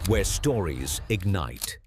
where stories ignite.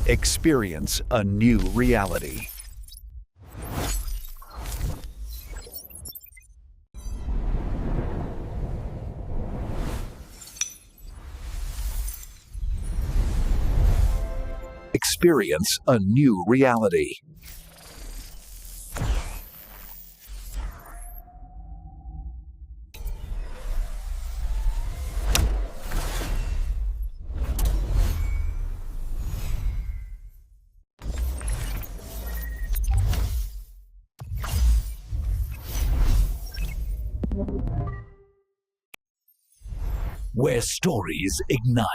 Experience a new reality. Experience a new reality. Where stories ignite.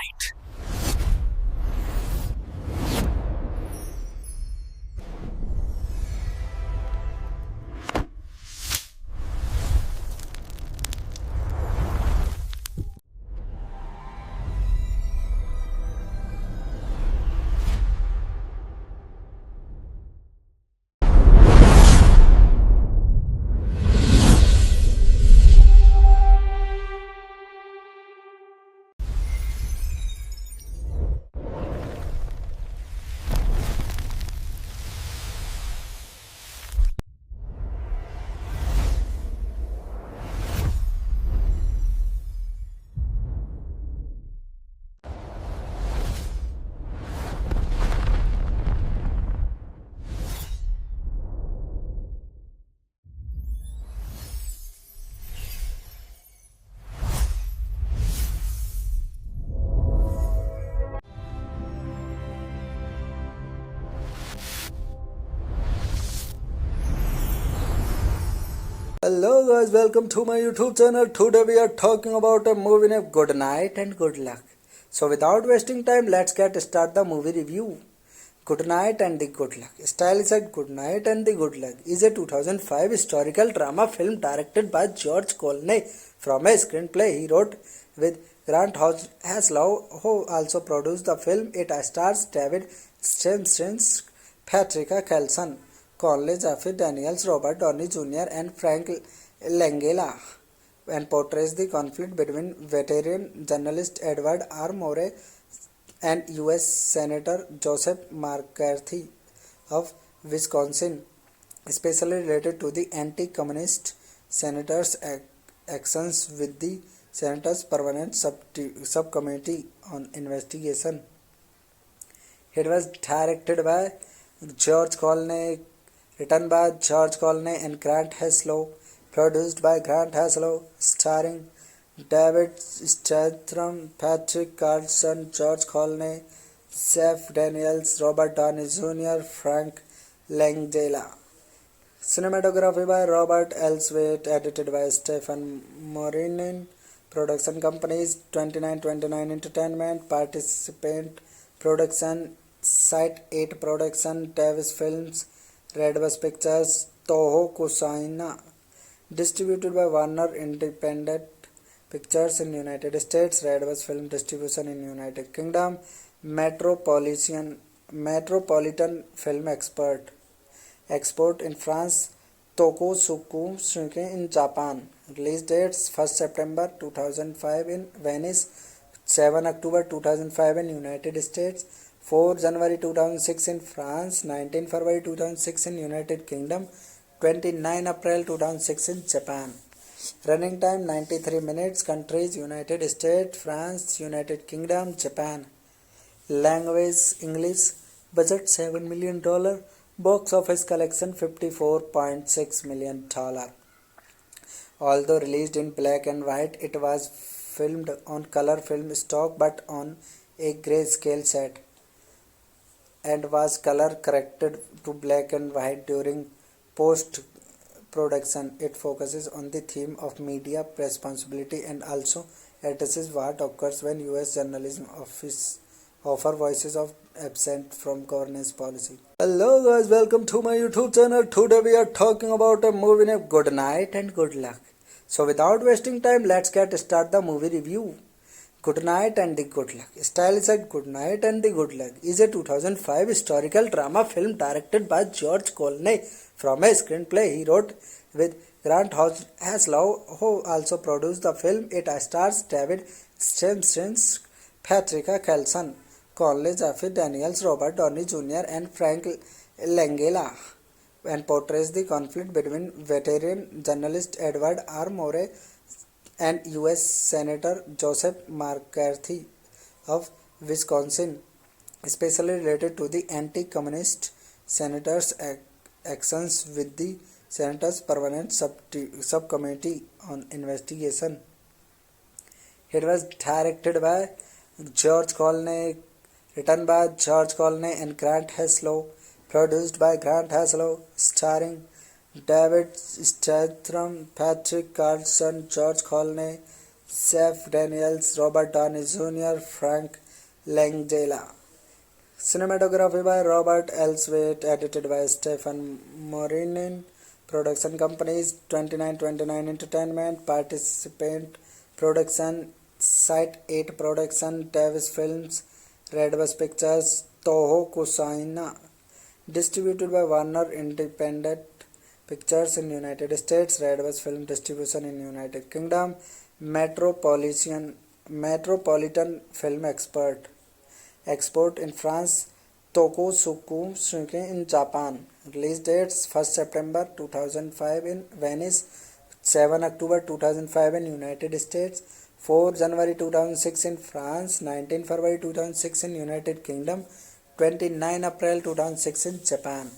Hello guys, welcome to my YouTube channel. Today we are talking about a movie named Good Night and Good Luck. So without wasting time, let's get start the movie review. Good Night and the Good Luck. Style is at Good Night and the Good Luck is a 2005 historical drama film directed by George Clooney from a screenplay he wrote with Grant Haslow, who also produced the film. It stars David Stensson, Patricia Kelson, Conley, Jeffrey Daniels, Robert Downey Jr., and Frank Langella, and portrays the conflict between veteran journalist Edward R. Murray and U.S. Senator Joseph McCarthy of Wisconsin, especially related to the anti-communist senator's actions with the senator's permanent subcommittee on investigation. It was directed by George Clooney, written by George Clooney and Grant Haslow, produced by Grant Haslow, starring David Statham, Patrick Carlson, George Clooney, Jeff Daniels, Robert Downey Jr., Frank Langella. Cinematography by Robert Elswit, edited by Stephen Morinin. Production companies 2929 Entertainment, Participant Production, Site 8 Production, Davis Films, Redbus Pictures, Toho Kusaina. Distributed by Warner Independent Pictures in United States, Redbus Film Distribution in United Kingdom, Metropolitan Film Export in France, Tokusuke in Japan. Release dates 1st September 2005 in Venice, 7 October 2005 in United States, 4 January 2006 in France, 19 February 2006 in United Kingdom, 29 April 2006 in Japan. Running time 93 minutes. Countries United States, France, United Kingdom, Japan. Language English. Budget $7 million. Box office collection $54.6 million. Although released in black and white, it was filmed on color film stock but on a grayscale set and was color corrected to black and white during post production. It focuses on the theme of media responsibility and also addresses what occurs when US journalism offer voices of absent from governance policy. Hello guys, welcome to my YouTube channel. Today we are talking about a movie named Good Night and Good Luck. So without wasting time, let's get start the movie review. Good Night and the Good Luck. Style is at Good Night and the Good Luck is a 2005 historical drama film directed by George Clooney from a screenplay he wrote with Grant Haslow, who also produced the film. It stars David Simpsons, Patricia Kelson, Conley, Jeffrey Daniels, Robert Downey Jr. and Frank Langella, and portrays the conflict between veteran journalist Edward R. Murray and U.S. Senator Joseph McCarthy of Wisconsin, especially related to the anti-communist senator's actions with the Senator's Permanent Subcommittee on Investigation. It was directed by George Clooney, written by George Clooney and Grant Haslow, produced by Grant Haslow, starring David Statham, Patrick Carlson, George Clooney, Jeff Daniels, Robert Downey Jr., Frank Langella. Cinematography by Robert Elswit, edited by Stephen Morinin. Production companies 2929 Entertainment, Participant Production, Site 8 Production, Davis Films, Redbus Pictures, Toho Kusaina. Distributed by Warner Independent Pictures in United States, Redbus Film Distribution in United Kingdom, Metropolitan Film Export in France, Tokusuku Shuken in Japan. Release dates 1st September 2005 in Venice, 7 October 2005 in United States, 4 January 2006 in France, 19 February 2006 in United Kingdom, 29 April 2006 in Japan.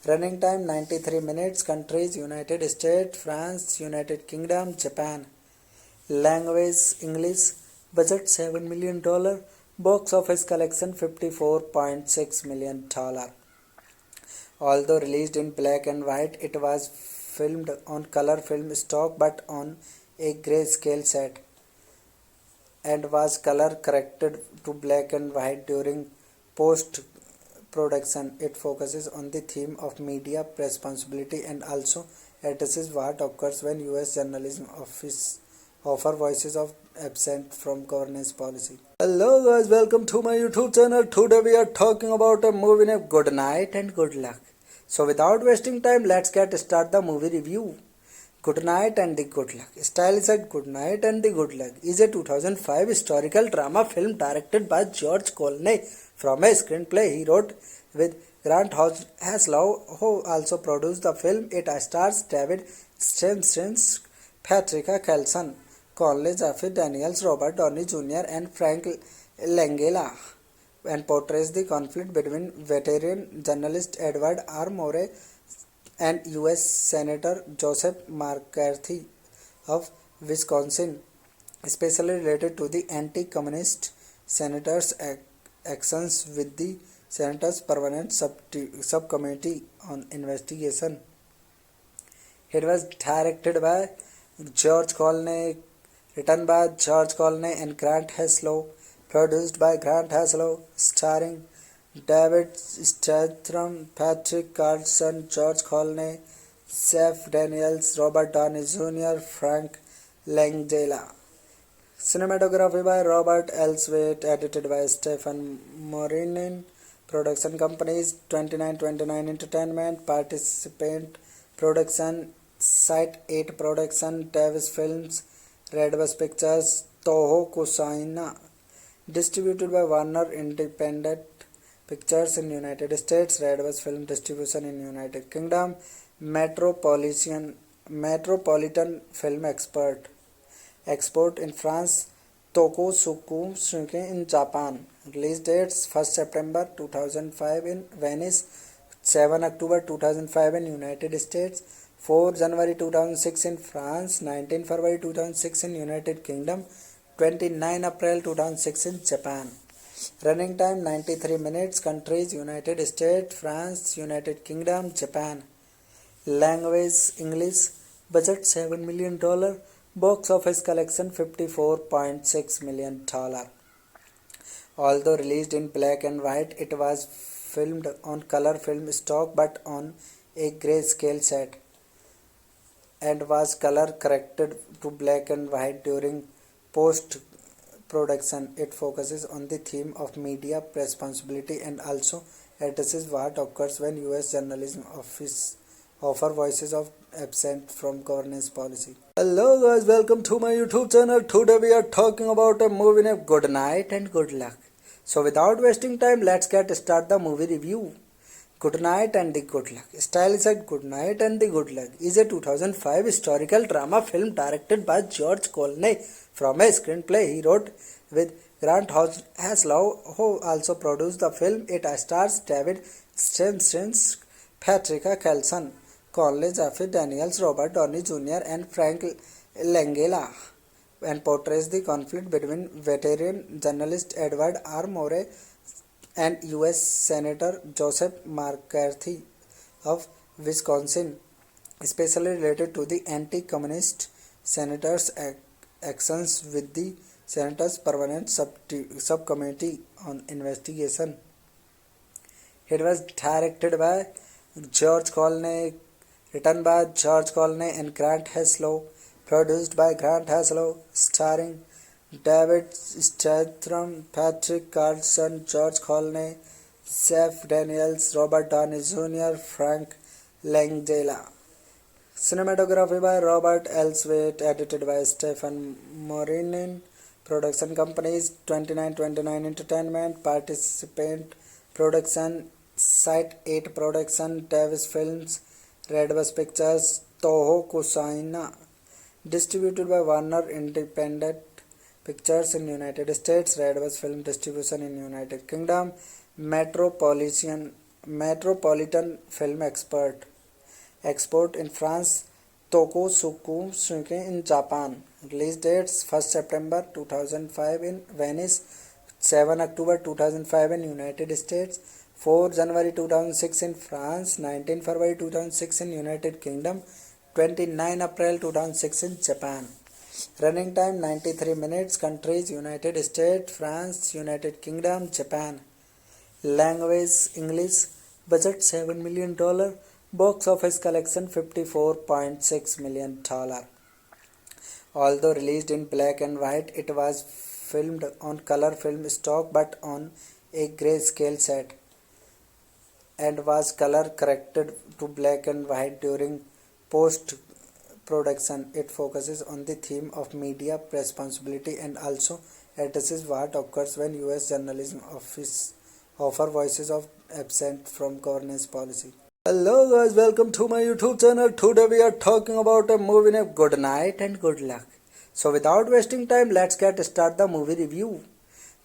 Running time 93 minutes. Countries United States, France, United Kingdom, Japan. Language English. Budget $7 million. Box office collection $54.6 million. Although released in black and white, it was filmed on color film stock but on a grayscale set and was color corrected to black and white during post production. It focuses on the theme of media responsibility and also addresses what occurs when US journalism offer voices of absent from governance policy. Hello guys, welcome to my YouTube channel. Today we are talking about a movie named Good Night and Good Luck. So without wasting time, let's get start the movie review. Good Night and the Good Luck. Style is at Good Night and the Good Luck is a 2005 historical drama film directed by George Clooney from a screenplay he wrote with Grant Haslow, who also produced the film. It stars David Simpsons, Patricia Kelson, Conley, Jeffrey Daniels, Robert Downey Jr. and Frank Langella, and portrays the conflict between veteran journalist Edward R. Murray and U.S. Senator Joseph McCarthy of Wisconsin, especially related to the anti-communist senator's actions with the Senator's Permanent Subcommittee on Investigation. It was directed by George Clooney, written by George Clooney and Grant Haslow, produced by Grant Haslow, starring David Statham, Patrick Carlson, George Clooney, Jeff Daniels, Robert Downey Jr., Frank Langella. Cinematography by Robert Elswit, edited by Stephen Morinin. Production companies 2929 Entertainment, Participant Production, Site 8 Production, Davis Films, Redbus Pictures, Toho Kusaina. Distributed by Warner Independent Pictures in United States, Redbus Film Distribution in United Kingdom, Metropolitan Film Export in France, Tokusuku Shuken in Japan. Release dates 1st September 2005 in Venice, 7 October 2005 in United States, 4 January 2006 in France, 19 February 2006 in United Kingdom, 29 April 2006 in Japan. Running time 93 minutes. Countries: United States, France, United Kingdom, Japan. Language: English. Budget $7 million. Box office collection $54.6 million. Although released in black and white, it was filmed on color film stock but on a grayscale set and was color corrected to black and white during post production. It focuses on the theme of media responsibility and also addresses what occurs when US journalism offer voices of absent from governance policy. Hello guys, welcome to my YouTube channel. Today we are talking about a movie named Good Night and Good Luck. So without wasting time, let's get start the movie review. Good Night and the Good Luck. Style is at Good Night and the Good Luck is a 2005 historical drama film directed by George Clooney from a screenplay he wrote with Grant Haslow, who also produced the film. It stars David Strathairn, Patricia Kelson, Conley, Jeffrey Daniels, Robert Downey Jr. and Frank Langella, and portrays the conflict between veteran journalist Edward R. Murray and U.S. Senator Joseph McCarthy of Wisconsin, especially related to the anti-communist senator's actions with the senator's permanent subcommittee on investigation. It was directed by George Clooney, written by George Clooney and Grant Haslow, produced by Grant Haslow, starring David Strathairn, Patrick Carlson, George Clooney, Jeff Daniels, Robert Downey Jr., Frank Langella. Cinematography by Robert Elswit, edited by Stephen Morinin. Production companies: 2929 Entertainment, Participant Production, Site 8 Production, Davis Films, Redbus Pictures, Toho Kusaina. Distributed by Warner Independent Pictures in United States, Redbus Film Distribution in United Kingdom, Metropolitan Film Export in France, Tokusuku in Japan. Release dates: 1st September 2005 in Venice, 7 October 2005 in United States, 4 January 2006 in France, 19 February 2006 in United Kingdom, 29 April 2006 in Japan. Running time 93 minutes. Countries: United States, France, United Kingdom, Japan. Language: English. Budget $7 million. Box office collection $54.6 million. Although released in black and white, it was filmed on color film stock but on a grayscale set and was color corrected to black and white during post production. It focuses on the theme of media responsibility and also addresses what occurs when US journalism offer voices of absent from governance policy. Hello guys, welcome to my YouTube channel. Today we are talking about a movie named Good Night and Good Luck. So without wasting time, let's get start the movie review.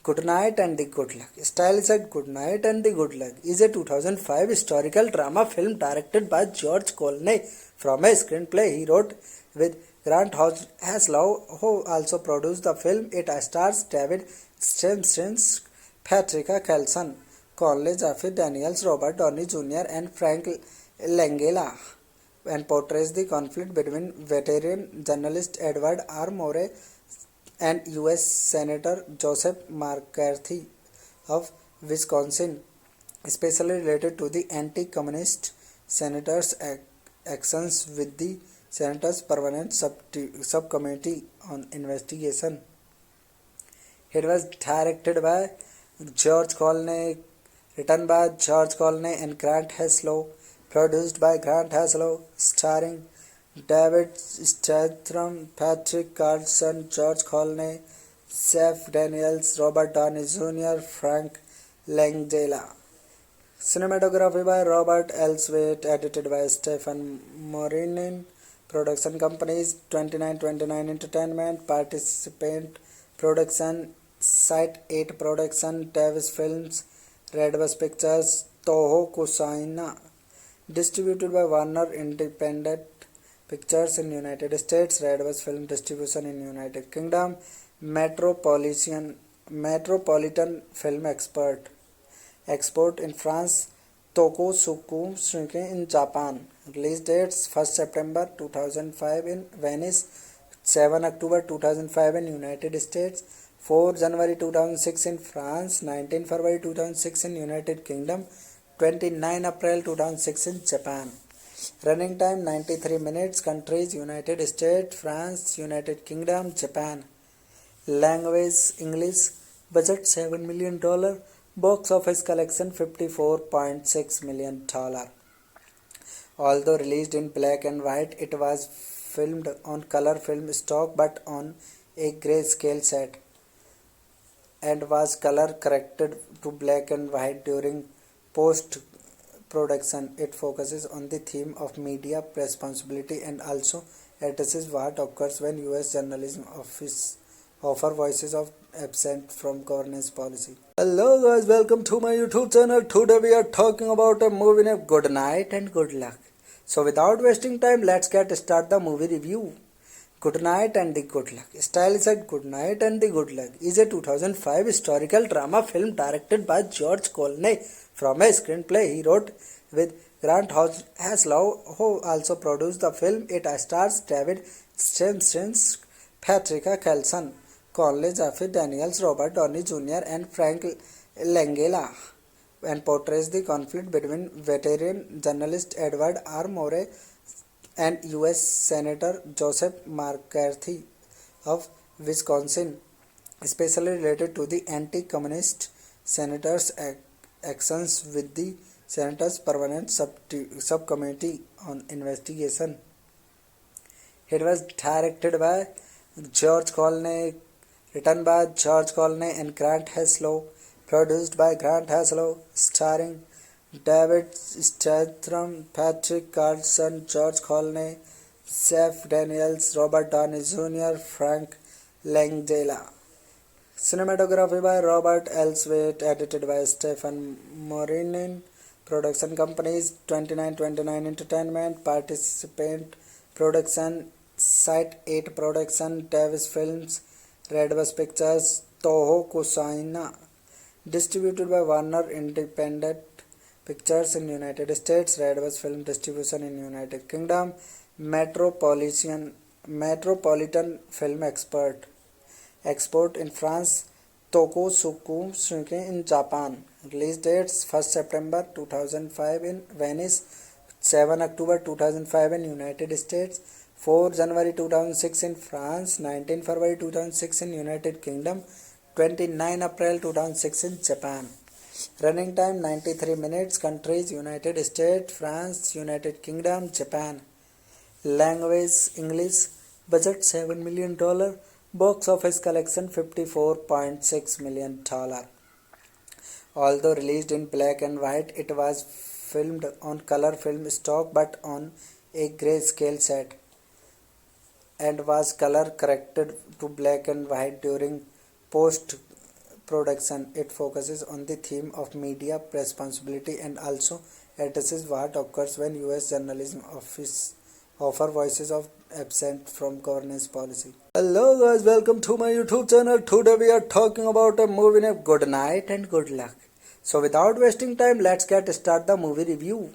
Good Night and the Good Luck. Style is at Good Night and the Good Luck is a 2005 historical drama film directed by George Clooney from a screenplay he wrote with Grant Haslow, who also produced the film. It stars David Strathairn, Patricia Kelson, Conley, Jeffrey Daniels, Robert Downey Jr. and Frank Langella, and portrays the conflict between veteran journalist Edward R. Murray and U.S. Senator Joseph McCarthy of Wisconsin, especially related to the anti-communist senator's actions with the senator's permanent subcommittee on investigation. It was directed by George Clooney, written by George Clooney and Grant Haslow, produced by Grant Haslow, starring David Strathairn, Patrick Carlson, George Clooney, Jeff Daniels, Robert Downey Jr., Frank Langella. Cinematography by Robert Elswit, edited by Stephen Morinin. Production companies: 2929 Entertainment, Participant Production, Site 8 Production, Davis Films, Redbus Pictures, Toho Kusaina. Distributed by Warner Independent Pictures in United States, Redbus Film Distribution in United Kingdom, Metropolitan Film Export in France, Tokusuku Shinkai in Japan. Release dates 1st September 2005 in Venice, 7 October 2005 in United States, 4 January 2006 in France, 19 February 2006 in United Kingdom, 29 April 2006 in Japan. Running time 93 minutes. Countries United States, France, United Kingdom, Japan. Language English. Budget $7 million. Box office collection $54.6 million. Although released in black and white, it was filmed on color film stock but on a grayscale set and was color corrected to black and white during post production. It focuses on the theme of media responsibility and also addresses what occurs when US journalism offer voices of absent from governance policy. Hello guys, welcome to my YouTube channel. Today we are talking about a movie named Good Night and Good Luck. So without wasting time, let's get start the movie review. Good Night and the Good Luck. Style is at Good Night and the Good Luck is a 2005 historical drama film directed by George Clooney from a screenplay he wrote with Grant Haslow, who also produced the film. It stars David Strathairn, Patricia Kelson, Conley Jaffe Daniels, Robert Downey Jr. and Frank Langella, and portrays the conflict between veteran journalist Edward R. Murray and U.S. Senator Joseph McCarthy of Wisconsin, especially related to the anti-communist senator's actions with the Senator's Permanent Subcommittee on Investigation. It was directed by George Clooney, written by George Clooney and Grant Haslow, produced by Grant Haslow, starring David Strathairn, Patrick Carlson, George Clooney, Jeff Daniels, Robert Downey Jr., Frank Langella. Cinematography by Robert Elswit, edited by Stephen Morinin. Production companies 2929 Entertainment, Participant Production, Site 8 Production, Davis Films, Redbus Pictures, Toho Kusaina. Distributed by Warner Independent Pictures in United States, Redbus Film Distribution in United Kingdom, Metropolitan Film Export in France, Tokusuku Shinkai in Japan. Release dates 1st September 2005 in Venice, 7 October 2005 in United States, 4 January 2006 in France, 19 February 2006 in United Kingdom, 29 April 2006 in Japan. Running time 93 minutes. Countries United States, France, United Kingdom, Japan. Language English. Budget $7 million. Box office collection $54.6 million. Although released in black and white, it was filmed on color film stock but on a grayscale set and was color corrected to black and white during post production. It focuses on the theme of media responsibility and also addresses what occurs when US journalism offer voices of absent from governance policy. Hello guys, welcome to my YouTube channel. Today we are talking about a movie named Good Night and Good Luck. So without wasting time, let's get start the movie review.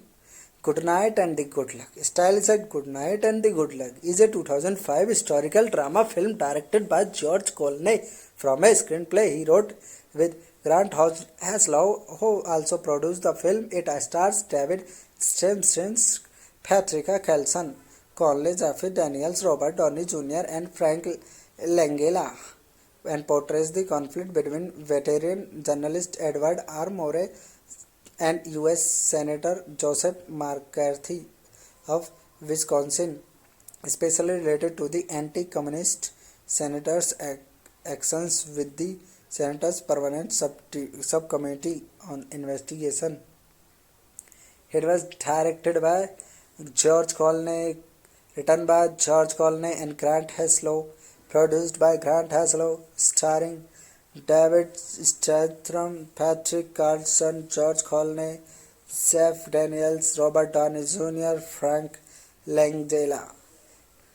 Good Night and the Good Luck. Style is at Good Night and the Good Luck is a 2005 historical drama film directed by George Clooney from a screenplay he wrote with Grant Haslow, who also produced the film. It stars David Strathairn, Patricia Kelson, Conley Jaffe Daniels, Robert Downey Jr. and Frank Langella, and portrays the conflict between veteran journalist Edward R. Murray and U.S. Senator Joseph McCarthy of Wisconsin, especially related to the anti-communist senator's actions with the Senator's Permanent Subcommittee on Investigation. It was directed by George Clooney, written by George Clooney and Grant Haslow, produced by Grant Haslow, starring David Strathairn, Patrick Carlson, George Clooney, Jeff Daniels, Robert Downey Jr., Frank Langella.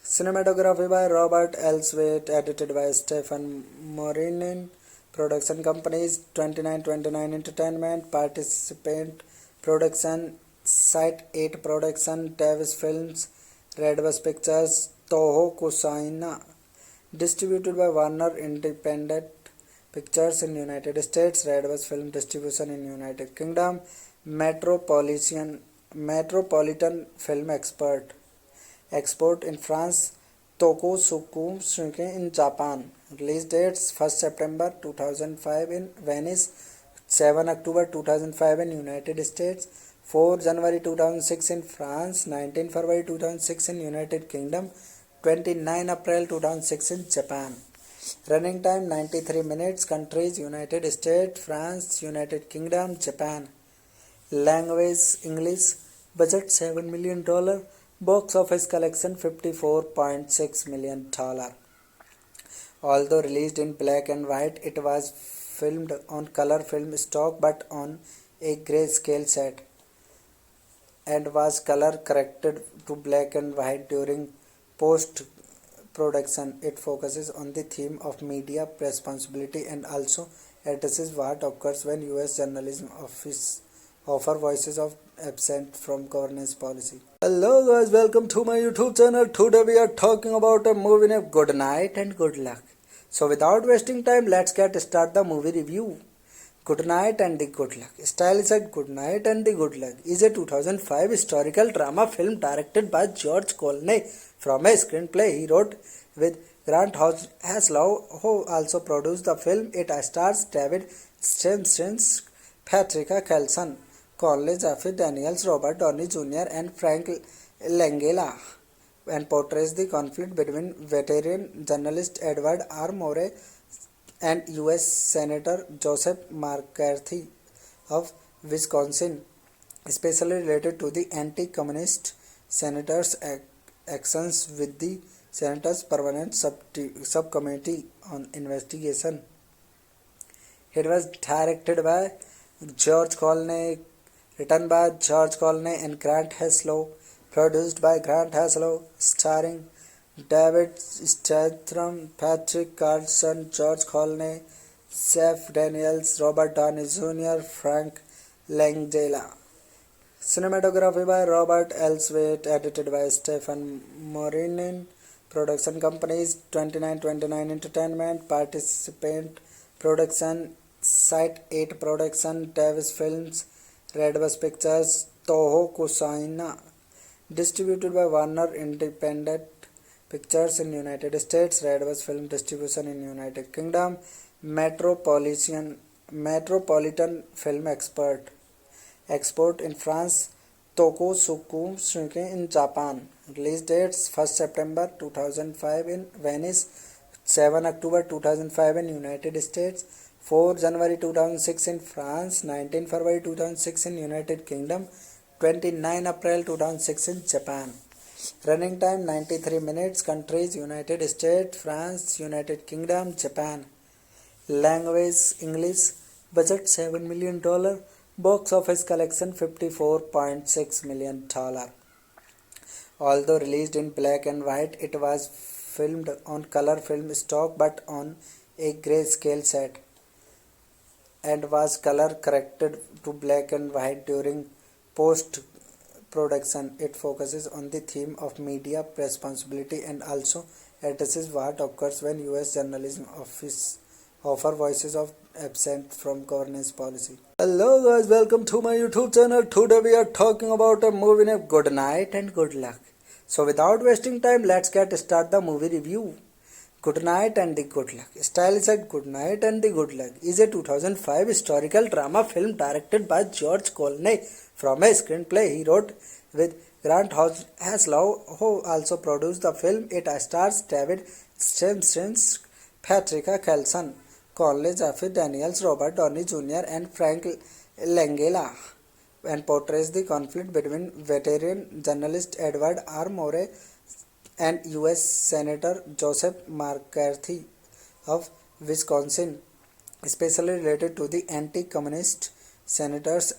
Cinematography by Robert Elswit, edited by Stephen Morinin. Production companies 2929 Entertainment, Participant Production, Site 8 Production, Davis Films, Redbus Pictures, Toho Kusaina. Distributed by Warner Independent Pictures in United States, Redbus Film Distribution in United Kingdom, Metropolitan Film Export in France, Tokusuku Shinken in Japan. Release dates 1st September 2005 in Venice, 7 October 2005 in United States, 4 January 2006 in France, 19 February 2006 in United Kingdom, 29 April 2006 in Japan. Running time 93 minutes. Countries United States, France, United Kingdom, Japan. Language English. Budget $7 million. Box office collection $54.6 million. Although released in black and white, it was filmed on color film stock but on a grayscale set and was color corrected to black and white during post production. It focuses on the theme of media responsibility and also addresses what occurs when US journalism offer voices of absent from governance policy. Hello guys, welcome to my YouTube channel. Today we are talking about a movie named Good Night and Good Luck. So without wasting time, let's get start the movie review. Good Night and the Good Luck. Style is at Good Night and the Good Luck is a 2005 historical drama film directed by George Clooney from a screenplay he wrote with Grant Haslow, who also produced the film. It stars David Stensson, Patricia Kelson, Conley, Jeffrey Daniels, Robert Downey Jr. and Frank Langella, and portrays the conflict between veteran journalist Edward R. Murray and U.S. Senator Joseph McCarthy of Wisconsin, especially related to the anti-communist senator's actions with the Senator's Permanent Subcommittee on Investigation. It was directed by George Clooney, written by George Clooney and Grant Haslow, produced by Grant Haslow, starring David Statham, Patrick Carlson, George Clooney, Jeff Daniels, Robert Downey Jr., Frank Langella. Cinematography by Robert Elswit, edited by Stephen Morinin. Production companies 2929 Entertainment, Participant Production, Site 8 Production, Davis Films, Redbus Pictures, Toho Kusaina. Distributed by Warner Independent Pictures in United States, Redbus Film Distribution in United Kingdom, Metropolitan Film Export in France, Tokusuku Shinken in Japan. Release dates 1st September 2005 in Venice, 7 October 2005 in United States, 4 January 2006 in France, 19 February 2006 in United Kingdom, 29 April 2006 in Japan. Running time 93 minutes. Countries United States, France, United Kingdom, Japan. Language English. Budget $7 million. Box office collection $54.6 million. Although released in black and white, it was filmed on color film stock but on a grayscale set and was color corrected to black and white during post production. It focuses on the theme of media responsibility and also addresses what occurs when US journalism offer voices of absent from governance policy. Hello guys, welcome to my YouTube channel. Today we are talking about a movie named Good Night and Good Luck. So without wasting time, let's get start the movie review. Good Night and the Good Luck. Style is at Good Night and the Good Luck is a 2005 historical drama film directed by George Clooney from a screenplay he wrote with Grant Haslow, who also produced the film. It stars David Stensson, Patricia Kelson, Conley, Jeffrey Daniels, Robert Downey Jr. and Frank Langella, and portrays the conflict between veteran journalist Edward R. Murray and U.S. Senator Joseph McCarthy of Wisconsin, especially related to the anti-communist senator's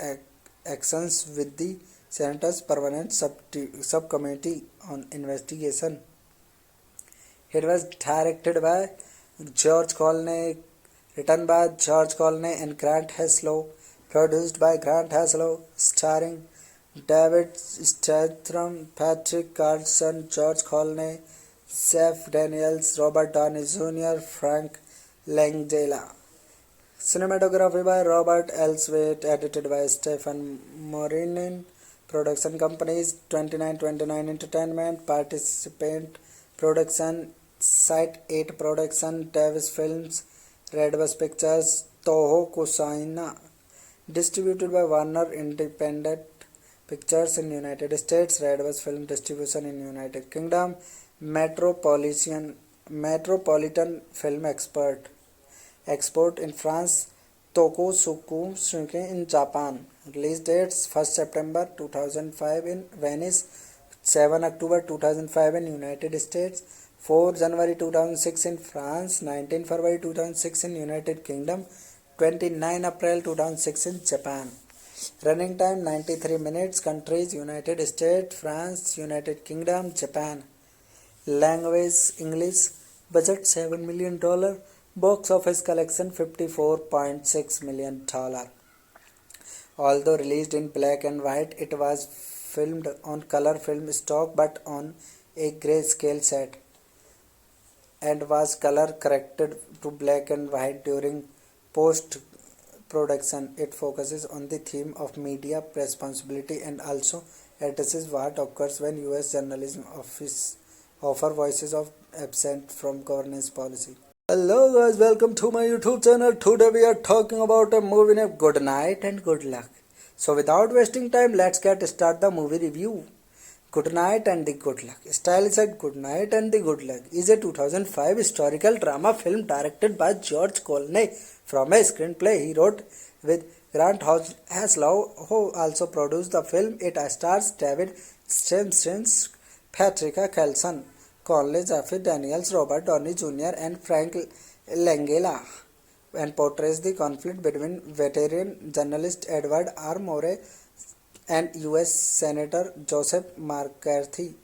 actions with the Senate's Permanent Subcommittee on Investigation. It was directed by George Clooney, written by George Clooney and Grant Heslov, produced by Grant Heslov, starring David Statham, Patrick Carlson, George Clooney, Jeff Daniels, Robert Downey Jr., Frank Langella. Cinematography by Robert Elswit, edited by Stephen Morinin. Production companies 2929 Entertainment, Participant Production, Site 8 Production, Davis Films, Redbus Pictures, Toho Kusaina. Distributed by Warner Independent Pictures in United States, Redbus Film Distribution in United Kingdom, Metropolitan Film Export in France, Tokusuku Shuken in Japan. Release dates 1st September 2005 in Venice, 7 October 2005 in United States, 4 January 2006 in France, 19 February 2006 in United Kingdom, 29 April 2006 in Japan. Running time 93 minutes. Countries United States, France, United Kingdom, Japan. Language English. Budget $7 million. Box office collection $54.6 million. Although released in black and white, it was filmed on color film stock but on a grayscale set and was color corrected to black and white during post production. It focuses on the theme of media responsibility and also addresses what occurs when US journalism offer voices of absent from governance policy. Hello guys, welcome to my YouTube channel. Today we are talking about a movie named Good Night and Good Luck. So without wasting time, let's get start the movie review. Good Night and the Good Luck. Stylized Good Night and the Good Luck is a 2005 historical drama film directed by George Clooney from a screenplay he wrote with Grant Heslov, who also produced the film. It stars David Stimson, Patricia Carlson, Conley, Jeffrey Daniels, Robert Downey Jr. and Frank Langella, and portrays the conflict between veteran journalist Edward R. Murray and U.S. Senator Joseph McCarthy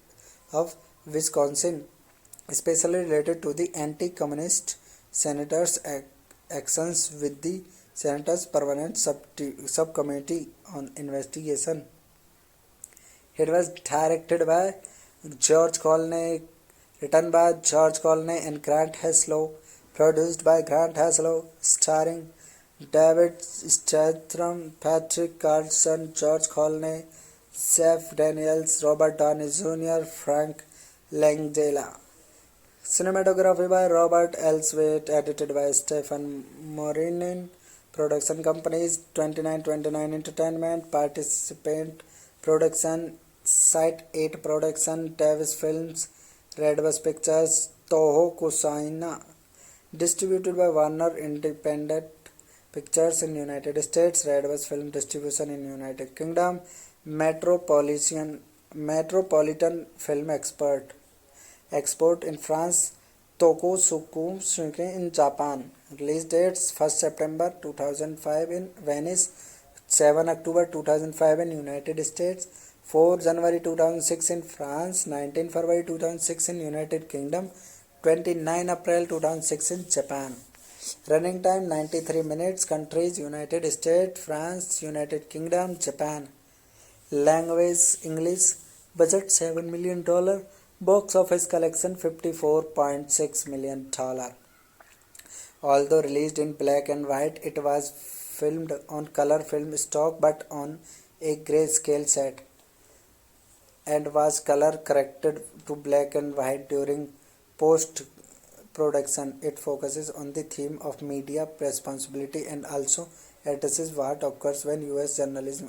of Wisconsin, especially related to the anti-communist senator's actions with the Senate's Permanent Subcommittee on Investigation. It was directed by George Clooney, written by George Clooney and Grant Heslov, produced by Grant Heslov, starring David Statham, Patrick Carlson, George Clooney, Jeff Daniels, Robert Downey Jr., Frank Langella. Cinematography by Robert Elswit, edited by Stephen Morinin. Production companies 2929 Entertainment, Participant Production, Site 8 Production, Davis Films, Redbus Pictures, Toho Kusaina. Distributed by Warner Independent Pictures in United States, Redbus Film Distribution in United Kingdom, Metropolitan Film Export in France, Tokusuku Shuken in Japan. Release dates 1st September 2005 in Venice, 7 October 2005 in United States, 4 January 2006 in France, 19 February 2006 in United Kingdom, 29 April 2006 in Japan. Running time 93 minutes. Countries United States, France, United Kingdom, Japan. Language English. Budget $7 million. Box office collection $54.6 million. Although released in black and white, it was filmed on color film stock but on a grayscale set and was color corrected to black and white during post production. It focuses on the theme of media responsibility and also addresses what occurs when US journalism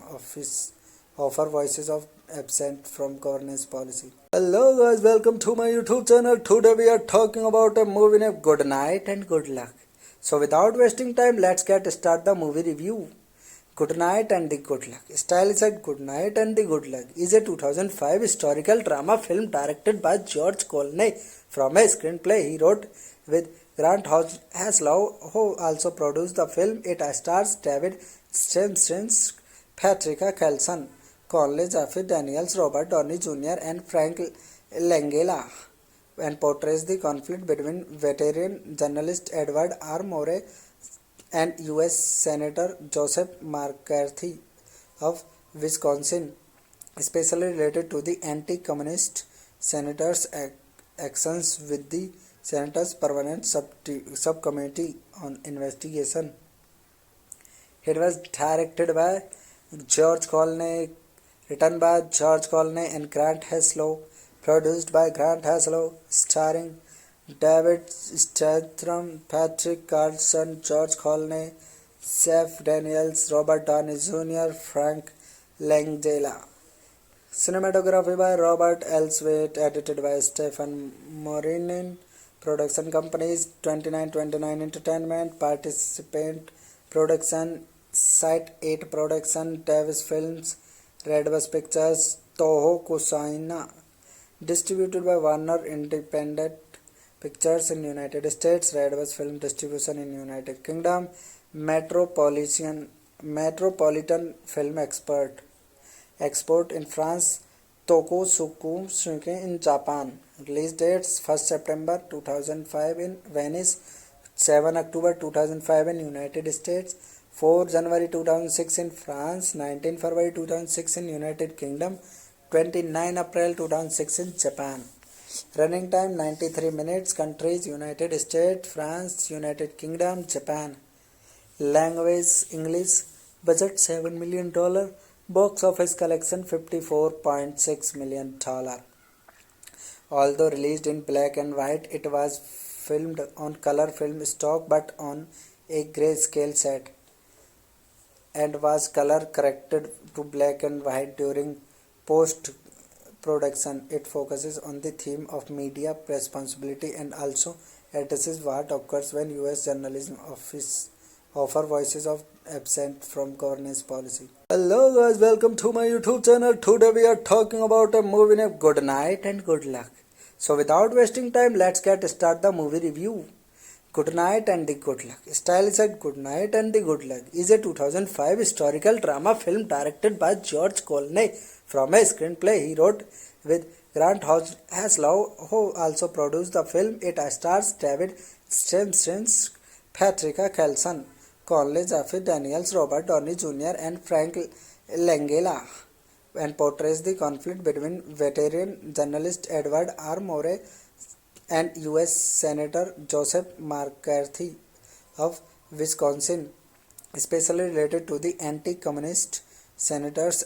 offer voices of absent from governance policy. Hello guys, welcome to my YouTube channel. Today we are talking about a movie named Good Night and Good Luck. So without wasting time, let's get start the movie review. Good Night and the Good Luck. Stylized Good Night and the Good Luck is a 2005 historical drama film directed by George Clooney from a screenplay he wrote with Grant Heslov, who also produced the film. It stars David Stimson, Patricia Kelson, Conley Jaffe Daniels, Robert Downey Jr., and Frank Langella, and portrays the conflict between veteran journalist Edward R. Murray and U.S. Senator Joseph McCarthy of Wisconsin, especially related to the anti-communist senator's actions with the Senator's Permanent Subcommittee on Investigation. It was directed by George Clooney, written by George Clooney and Grant Heslov, produced by Grant Heslov, starring David Statham, Patrick Carlson, George Clooney, Jeff Daniels, Robert Downey Jr., Frank Langella. Cinematography by Robert Elswit, edited by Stephen Morinin. Production companies 2929 Entertainment, Participant Production, Site 8 Production, Davis Films, Redbus Pictures, Toho Kusaina. Distributed by Warner Independent Pictures in United States, Redbus Film Distribution in United Kingdom, Metropolitan Film Export in France, Tokusuke in Japan. Release dates 1st September 2005 in Venice, 7 October 2005 in United States, 4 January 2006 in France, 19 February 2006 in United Kingdom, 29 April 2006 in Japan. Running time 93 minutes. Countries United States, France, United Kingdom, Japan. Language English. Budget $7 million. Box office collection $54.6 million. Although released in black and white, it was filmed on color film stock but on a grayscale set, and was color corrected to black and white during post production. It focuses on the theme of media responsibility and also addresses what occurs when U.S. journalism offer voices of absent from governance policy. Hello guys, welcome to my YouTube channel. Today we are talking about a movie named Good Night and Good Luck. So without wasting time, let's get start the movie review. Good Night and the Good Luck. Style said Good Night and the Good Luck is a 2005 historical drama film directed by George Clooney from a screenplay he wrote with Grant Heslov, who also produced the film. It stars David Strathairn, Patricia Kelson, Conley Jaffe Daniels, Robert Downey Jr., and Frank Langella, and portrays the conflict between veteran journalist Edward R. Murray and U.S. Senator Joseph McCarthy of Wisconsin, especially related to the anti-communist senator's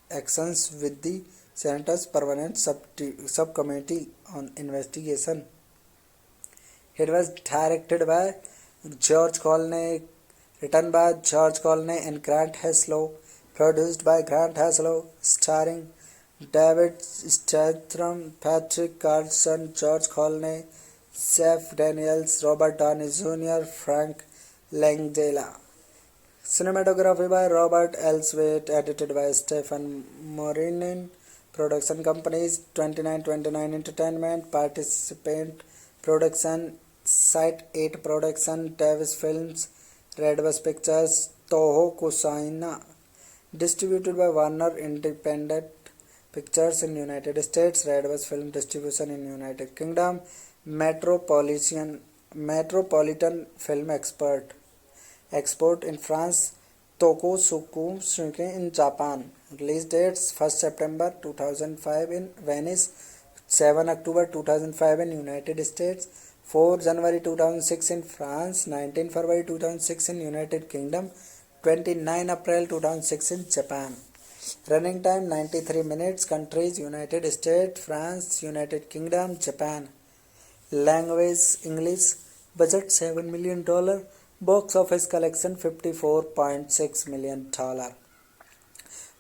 actions with the Senator's Permanent Subcommittee on Investigation. It was directed by George Clooney, written by George Clooney and Grant Heslov, produced by Grant Heslov, starring David Statham, Patrick Carlson, George Clooney, Jeff Daniels, Robert Downey Jr., Frank Langella. Cinematography by Robert Elswit, edited by Stephen Morinin. Production companies 2929 Entertainment, Participant Production, Site 8 Production, Davis Films, Redbus Pictures, Toho Kusaina. Distributed by Warner Independent Pictures in United States, Redbus Film Distribution in United Kingdom, Metropolitan Film Export in France, Tokusuke in Japan. Release dates 1st September 2005 in Venice, 7 October 2005 in United States, 4 January 2006 in France, 19 February 2006 in United Kingdom, 29 April 2006 in Japan. Running time 93 minutes. Countries United States, France, United Kingdom, Japan. Language English. Budget $7 million. Box office collection $54.6 million.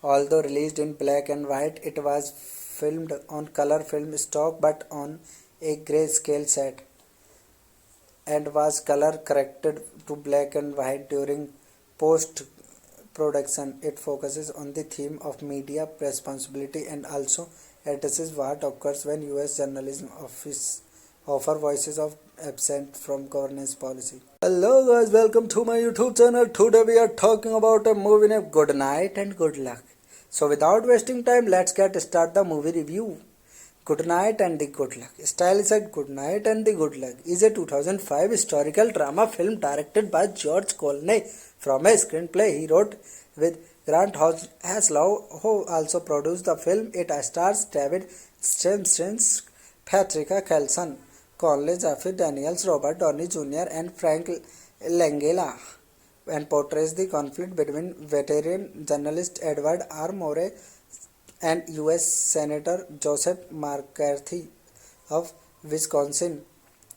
Although released in black and white, it was filmed on color film stock but on a grayscale set, and was color corrected to black and white during post production. It focuses on the theme of media responsibility and also addresses what occurs when U.S. journalism offer voices of absent from governance policy. Hello guys, welcome to my YouTube channel. Today we are talking about a movie named Good Night and Good Luck. So without wasting time, let's get start the movie review. Good Night and the Good Luck. Style is at Good Night and the Good Luck is a 2005 historical drama film directed by George Clooney from a screenplay he wrote with Grant Haslow, who also produced the film. It stars David Stimson, Patricia Kelson, Conley, Jeffrey Daniels, Robert Downey Jr., and Frank Langella, and portrays the conflict between veteran journalist Edward R. Murray and U.S. Senator Joseph McCarthy of Wisconsin,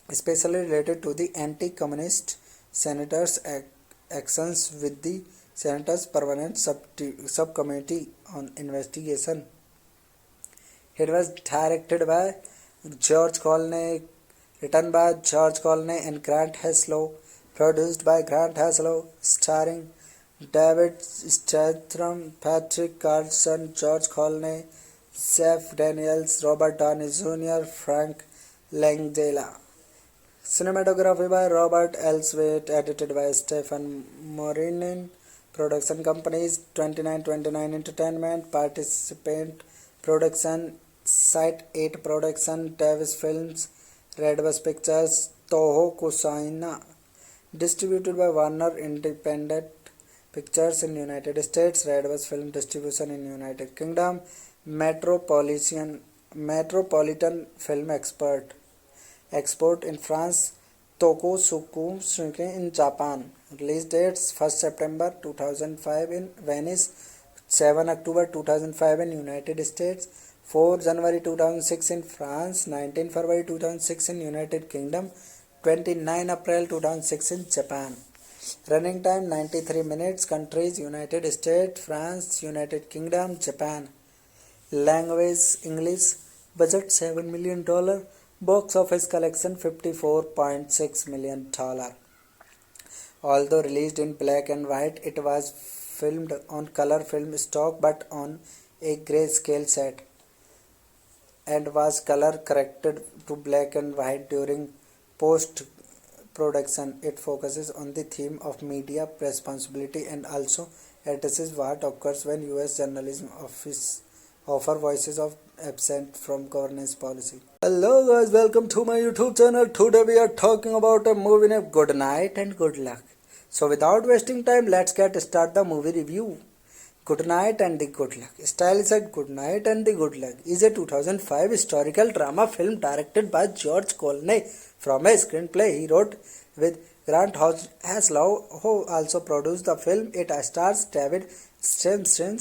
especially related to the anti-communist senator's actions with the senator's permanent subcommittee on investigation. It was directed by George Clooney, written by George Clooney and Grant Haslow, produced by Grant Haslow, starring David Statham, Patrick Carlson, George Clooney, Jeff Daniels, Robert Downey Jr., Frank Langella. Cinematography by Robert Elswit, edited by Stephen Morinin. Production companies 2929 Entertainment, Participant Production, Site 8 Production, Davis Films, Redbus Pictures, Toho Kusaina. Distributed by Warner Independent Pictures in United States, Redbus Film Distribution in United Kingdom, Metropolitan Film Export in France, Tokusuke in Japan. Release dates 1st September 2005 in Venice, 7 October 2005 in United States, 4 January 2006 in France, 19 February 2006 in United Kingdom, 29 April 2006 in Japan. Running time 93 minutes. Countries United States, France, United Kingdom, Japan. Language English. Budget $7 million. Box office collection $54.6 million. Although released in black and white, it was filmed on color film stock but on a grayscale set, and was color corrected to black and white during post-production. It focuses on the theme of media responsibility and also addresses what occurs when U.S. journalism offer voices of absent from governance policy. Hello guys, welcome to my YouTube channel. Today we are talking about a movie named Good Night and Good Luck. So without wasting time, let's get start the movie review. Good Night and the Good Luck. Style is at Good Night and the Good Luck is a 2005 historical drama film directed by George Clooney from a screenplay he wrote with Grant Haslow, who also produced the film. It stars David Stimson,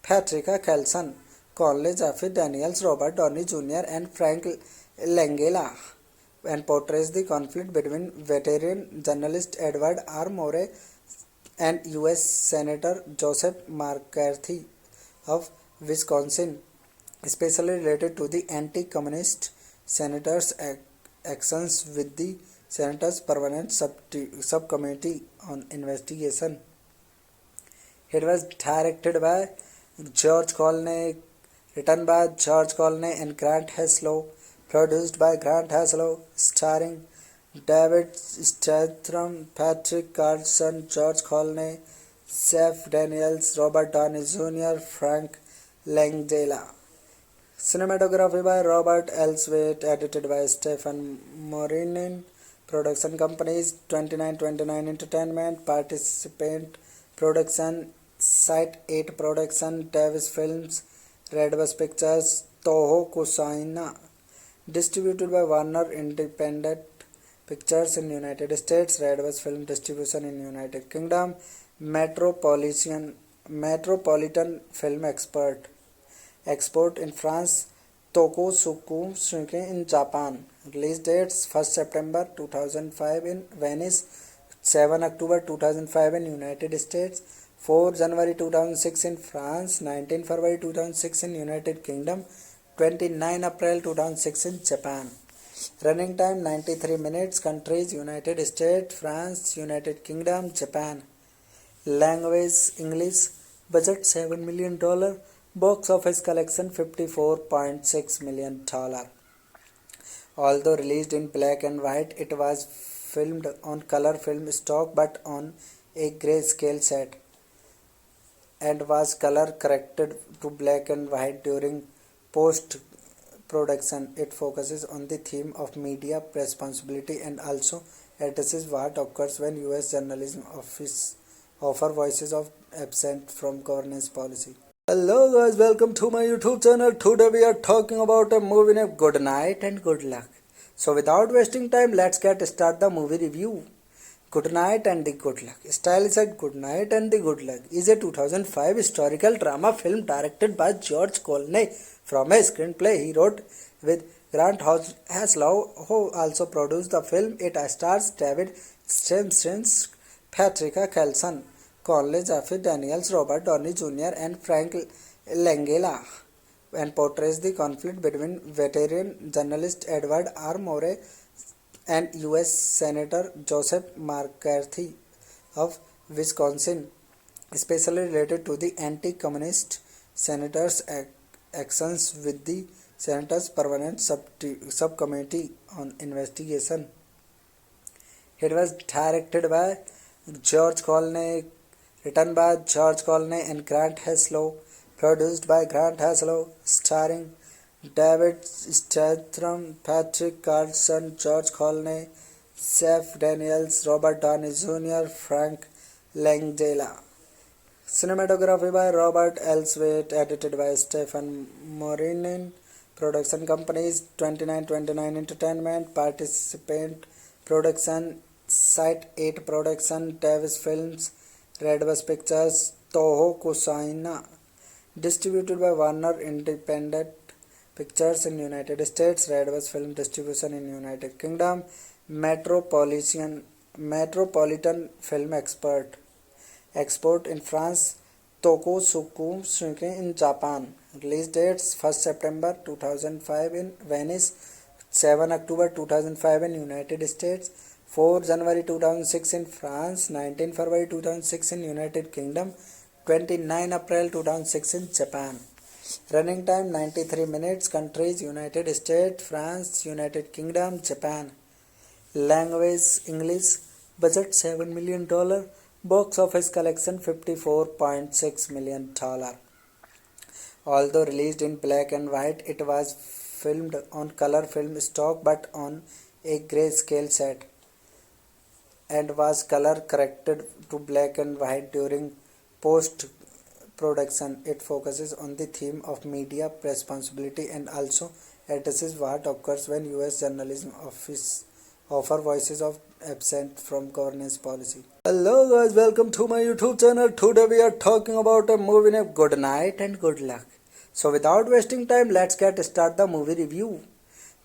Patricia Kelson, Conley, Jeffrey Daniels, Robert Downey Jr., and Frank Langella, and portrays the conflict between veteran journalist Edward R. Murray and U.S. Senator Joseph McCarthy of Wisconsin, especially related to the anti-communist senator's actions with the senator's permanent subcommittee on investigation. It was directed by George Clooney, written by George Clooney and Grant Haslow, produced by Grant Haslow, starring David Statham, Patrick Carlson, George Clooney, Jeff Daniels, Robert Downey Jr., Frank Langella. Cinematography by Robert Elswit, edited by Stephen Morinin. Production companies 2929 Entertainment, Participant Production, Site 8 Production, Davis Films, Redbus Pictures, Toho Kusaina. Distributed by Warner Independent Pictures in United States, Redbus Film Distribution in United Kingdom, Metropolitan Film Export in France, Tokusuke in Japan. Release dates 1st September 2005 in Venice, 7 October 2005 in United States, 4 January 2006 in France, 19 February 2006 in United Kingdom, 29 April 2006 in Japan. Running time 93 minutes. Countries United States, France, United Kingdom, Japan. Language English. Budget $7 million. Box office collection $54.6 million. Although released in black and white, it was filmed on color film stock but on a grayscale set and was color corrected to black and white during post production. It focuses on the theme of media responsibility and also addresses what occurs when US journalism office offer voices of absent from governance policy. Hello guys, welcome to my YouTube channel. Today we are talking about a movie named Good Night and Good Luck. So without wasting time, let's get start the movie review. Good Night and the Good Luck. Stylized Good Night and the Good Luck is a 2005 historical drama film directed by George Clooney from a screenplay he wrote with Grant Haslow, who also produced the film. It stars David Strathairn, Patricia Kelson, Conley Jaffe Daniels, Robert Downey Jr. and Frank Langella, and portrays the conflict between veteran journalist Edward R. Murray and U.S. Senator Joseph McCarthy of Wisconsin, especially related to the anti-communist senator's actions with the Senator's Permanent Subcommittee on Investigation. It was directed by George Clooney, written by George Clooney and Grant Haslow, produced by Grant Haslow, starring David Strathairn, Patrick Carlson, George Clooney, Jeff Daniels, Robert Downey Jr., Frank Langella. Cinematography by Robert Elswit, edited by Stephen Morinin. Production companies 2929 Entertainment, participant production Site 8 Production, Davis Films, Redbus Pictures, Toho Kusaina. Distributed by Warner Independent Pictures in United States, Redbus Film Distribution in United Kingdom, Metropolitan Film Export in France, Tokusuku Shinkai in Japan. Release dates 1st September 2005 in Venice, 7 October 2005 in United States, 4 January 2006 in France, 19 February 2006 in United Kingdom, 29 April 2006 in Japan. Running time 93 minutes. Countries United States, France, United Kingdom, Japan. Language English. Budget $7 million. Box office collection $54.6 million. Although released in black and white, it was filmed on color film stock but on a grayscale set and was color corrected to black and white during post production. It focuses on the theme of media responsibility and also addresses what occurs when US journalism office offer voices of absent from governance policy. Hello guys, welcome to my YouTube channel. Today we are talking about a movie named Good Night and Good Luck. So without wasting time, let's get start the movie review.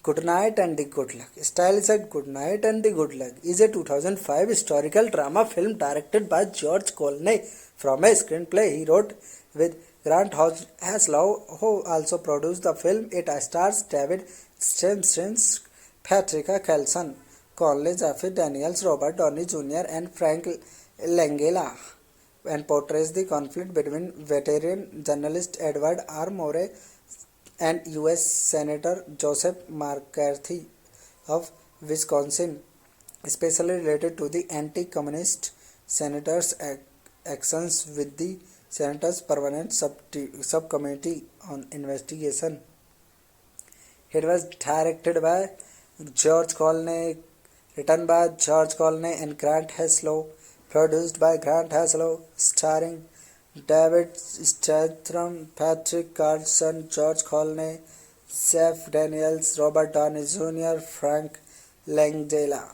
Good Night and the Good Luck. Stylized Good Night and the Good Luck is a 2005 historical drama film directed by George Clooney from a screenplay he wrote with Grant Haslow, who also produced the film. It stars David Strathairn, Patricia Kelson, Conley Jaffe Daniels, Robert Downey Jr. and Frank Langella, and portrays the conflict between veteran journalist Edward R. Murray and U.S. Senator Joseph McCarthy of Wisconsin, especially related to the anti-communist senator's actions with the Senator's Permanent Subcommittee on Investigation. It was directed by George Clooney, written by George Clooney and Grant Haslow, produced by Grant Haslow, starring David Strathairn, Patrick Carlson, George Clooney, Jeff Daniels, Robert Downey Jr., Frank Langella.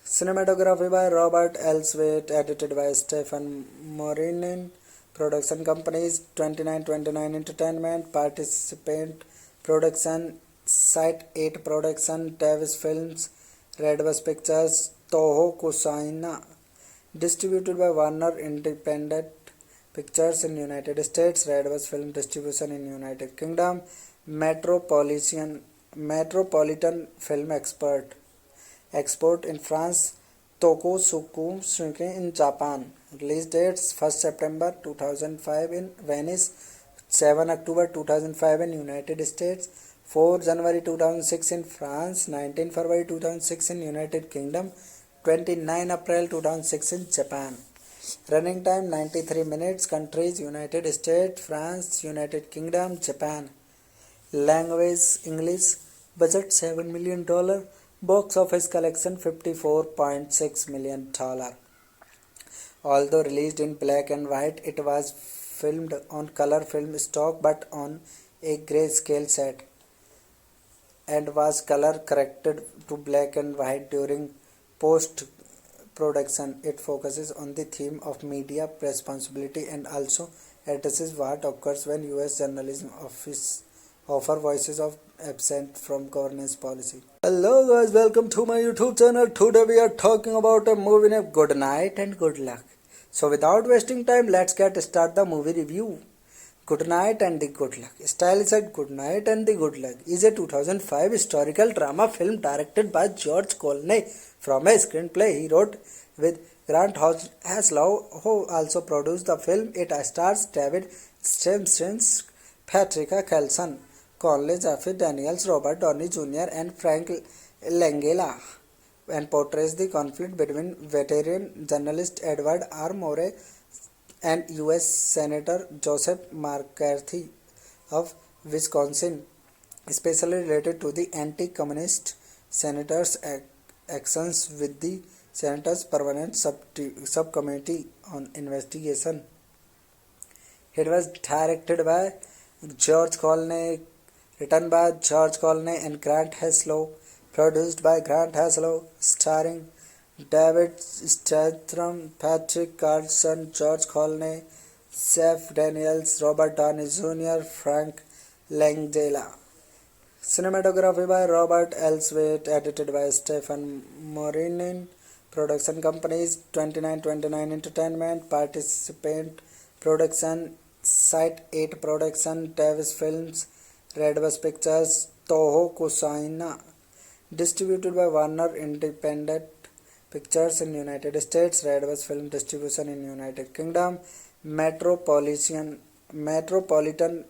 Cinematography by Robert Elswit, edited by Stephen Morinin. Production companies 2929 Entertainment, participant production Site 8 Production, Davis Films, Redbus Pictures, Toho Kusaina. Distributed by Warner Independent Pictures in United States, Redbus Film Distribution in United Kingdom, Metropolitan Film Export in France, Tokusuku Shinkai in Japan. Release dates 1st September 2005 in Venice, 7 October 2005 in United States, 4 January 2006 in France, 19 February 2006 in United Kingdom, 29 April 2006 in Japan. Running time 93 minutes. Countries United States, France, United Kingdom, Japan. Language English. Budget $7 million. Box office collection $54.6 million. Although released in black and white, it was filmed on color film stock but on a grayscale set and was color corrected to black and white during post production. It focuses on the theme of media responsibility and also addresses what occurs when US journalism offer voices of absent from governance policy. Hello guys, welcome to my YouTube channel. Today we are talking about a movie named Good Night and Good Luck. So without wasting time, let's get start the movie review. Good Night and the Good Luck. Stylized Good Night and the Good Luck is a 2005 historical drama film directed by George Clooney from a screenplay he wrote with Grant Haslow, who also produced the film. It stars David Stephenson, Patricia Kelson, Conley, Jeffrey Daniels, Robert Downey Jr. and Frank Langella, and portrays the conflict between veteran journalist Edward R. Murray and U.S. Senator Joseph McCarthy of Wisconsin, especially related to the anti-communist senator's actions with the senator's permanent subcommittee on investigation. It was directed by George Clooney, written by George Clooney and Grant Haslow, produced by Grant Haslow, starring David Statham, Patrick Carlson, George Clooney, Jeff Daniels, Robert Downey Jr., Frank Langella. Cinematography by Robert Elswit, edited by Stephen Morinin. Production companies 2929 Entertainment, Participant Production, Site 8 Production, Davis Films, Redbus Pictures, Toho Kusaina. Distributed by Warner Independent Pictures in United States, Redbus Film Distribution in United Kingdom, Metropolitan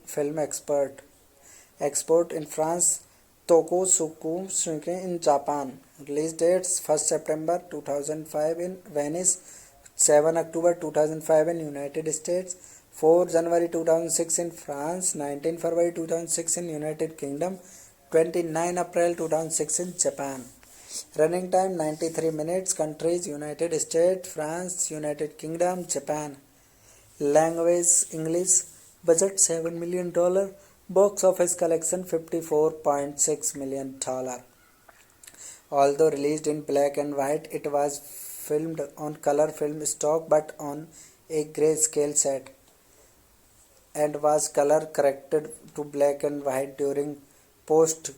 Film Export in France, Tokusuke in Japan. Release dates 1st September 2005 in Venice, 7 October 2005 in United States, 4 January 2006 in France, 19 February 2006 in United Kingdom, 29 April 2006 in Japan. Running time 93 minutes. Countries United States, France, United Kingdom, Japan. Language English. Budget $7 million. Box office collection $54.6 million. Although released in black and white, it was filmed on color film stock but on a grayscale set and was color corrected to black and white during post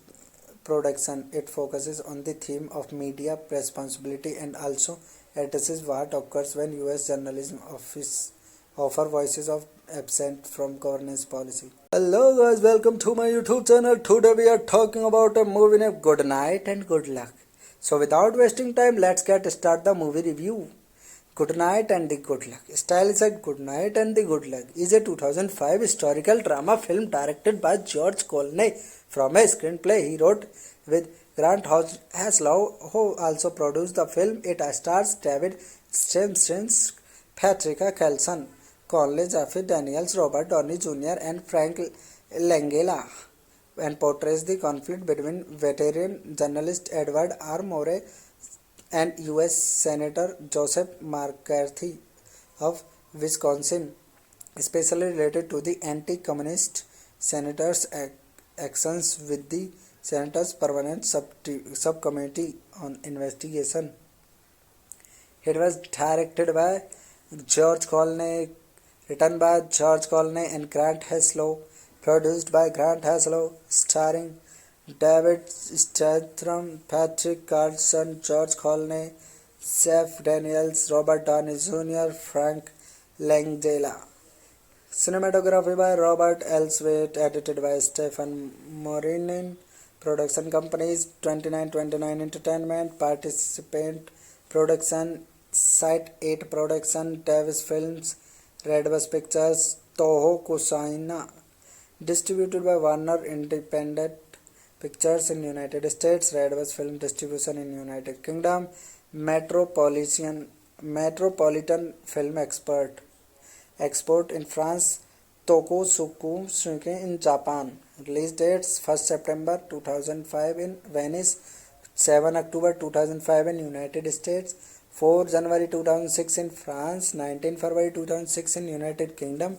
production. It focuses on the theme of media responsibility and also addresses what occurs when US journalism offer voices of absent from governance policy. Hello guys, welcome to my YouTube channel. Today we are talking about a movie named Good Night and Good Luck. So without wasting time, let's get start the movie review. Good Night and the Good Luck. Stylized Good Night and the Good Luck is a 2005 historical drama film directed by George Clooney from a screenplay he wrote with Grant Haslow, who also produced the film. It stars David Stephenson, Patricia Kelson, Conley, Jeffrey Daniels, Robert Downey Jr. and Frank Langella, and portrays the conflict between veteran journalist Edward R. Murray and U.S. Senator Joseph McCarthy of Wisconsin, especially related to the anti-communist senator's actions with the senator's permanent subcommittee on investigation. It was directed by George Clooney, written by George Clooney and Grant Haslow, produced by Grant Haslow, starring David Statham, Patrick Carlson, George Clooney, Jeff Daniels, Robert Downey Jr., Frank Langella. Cinematography by Robert Elswit, edited by Stephen Morinin. Production companies 2929 Entertainment, Participant Production, Site 8 Production, Davis Films, Redbus Pictures, Toho Kusaina. Distributed by Warner Independent Pictures in United States, Redbus Film Distribution in United Kingdom, metropolitan film export in France, Tokusuku Shinken in Japan. Release dates 1st September 2005 in Venice, 7 October 2005 in United States, 4 January 2006 in France, 19 February 2006 in United Kingdom,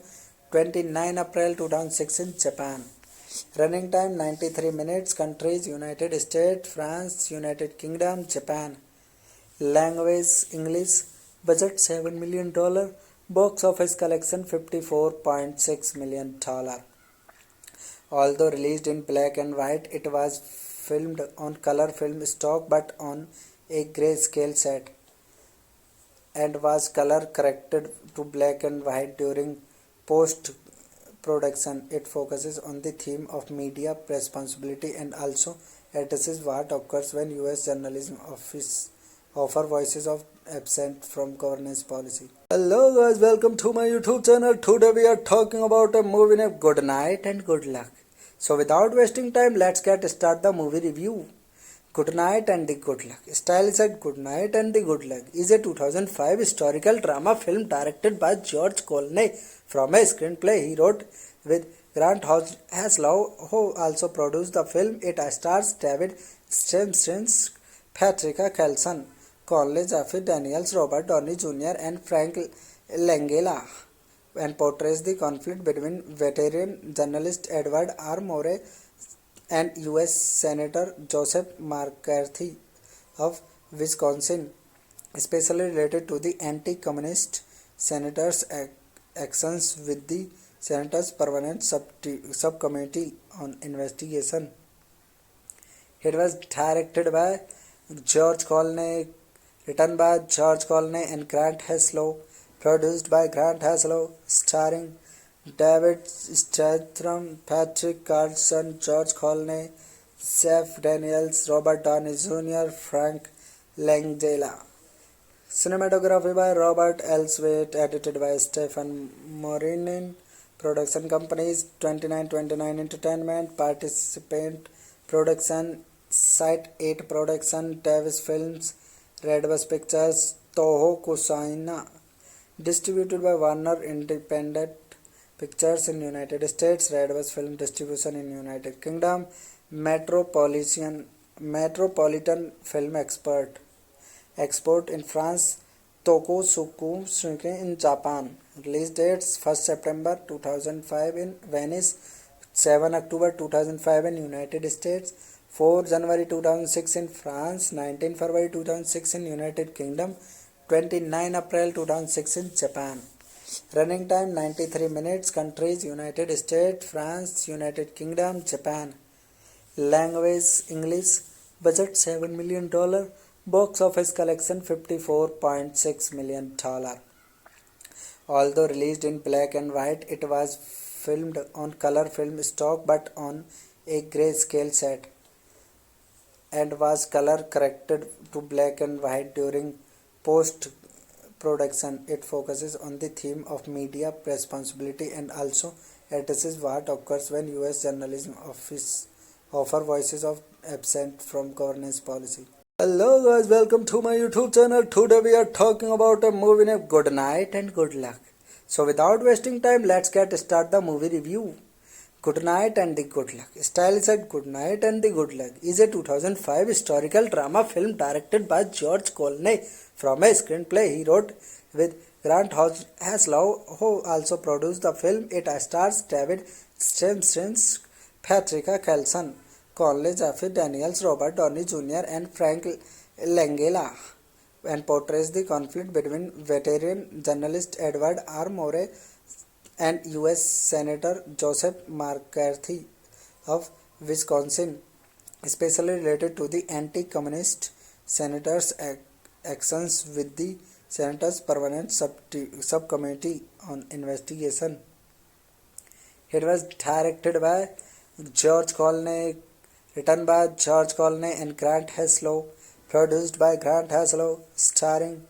29 April 2006 in Japan. Running time 93 minutes. Countries United States, France, United Kingdom, Japan. Language English. Budget $7 million. Box office collection $54.6 million. Although released in black and white, it was filmed on color film stock but on a grayscale set and was color corrected to black and white during post production. It focuses on the theme of media responsibility and also addresses what occurs when US journalism offer voices of absent from governance policy. Hello guys, welcome to my YouTube channel. Today we are talking about a movie named Good Night and Good Luck. So without wasting time, let's get start the movie review. Good Night and the Good Luck. Style said Good Night and the Good Luck is a 2005 historical drama film directed by George Clooney from a screenplay he wrote with Grant Haslow, who also produced the film. It stars David Stensson, Patricia Kelson, Conley Jeffrey Daniels, Robert Downey Jr. and Frank Langella, and portrays the conflict between veteran journalist Edward R. Murray and U.S. Senator Joseph McCarthy of Wisconsin, especially related to the anti-communist senator's actions with the Senator's Permanent Subcommittee on Investigation. It was directed by George Clooney, written by George Clooney and Grant Haslow, produced by Grant Haslow, starring David Strathairn, Patrick Carlson, George Clooney, Jeff Daniels, Robert Downey Jr., Frank Langella. Cinematography by Robert Elswit, edited by Stephen Morinin. Production companies 2929 Entertainment, Participant Production, Site 8 Production, Davis Films, Redbus Pictures, Toho Kusaina. Distributed by Warner Independent Pictures in United States, Redbus Film Distribution in United Kingdom, Metropolitan Film Export in France, Tokusuku Shinken in Japan. Release dates 1st September 2005 in Venice, 7 October 2005 in United States, 4 January 2006 in France, 19 February 2006 in United Kingdom, 29 April 2006 in Japan. Running time 93 minutes. Countries United States, France, United Kingdom, Japan. Language English. Budget $7 million. Box office collection $54.6 million. Although released in black and white, it was filmed on color film stock but on a grayscale set and was color corrected to black and white during post production. It focuses on the theme of media responsibility and also addresses what occurs when US journalism offer voices of absent from governance policy. Hello guys, welcome to my YouTube channel. Today we are talking about a movie named Good Night and Good Luck. So without wasting time, let's get start the movie review. Good Night and the Good Luck. Style said Good Night and the Good Luck is a 2005 historical drama film directed by George Clooney from a screenplay he wrote with Grant Haslow, who also produced the film. It stars David Stensson, Patricia Kelson, Conley Jeffrey Daniels, Robert Downey Jr. and Frank Langella, and portrays the conflict between veteran journalist Edward R. Murray and U.S. Senator Joseph McCarthy of Wisconsin, especially related to the anti-communist senator's actions with the Senator's Permanent Subcommittee on Investigation. It was directed by George Clooney, written by George Clooney and Grant Haslow, produced by Grant Haslow, starring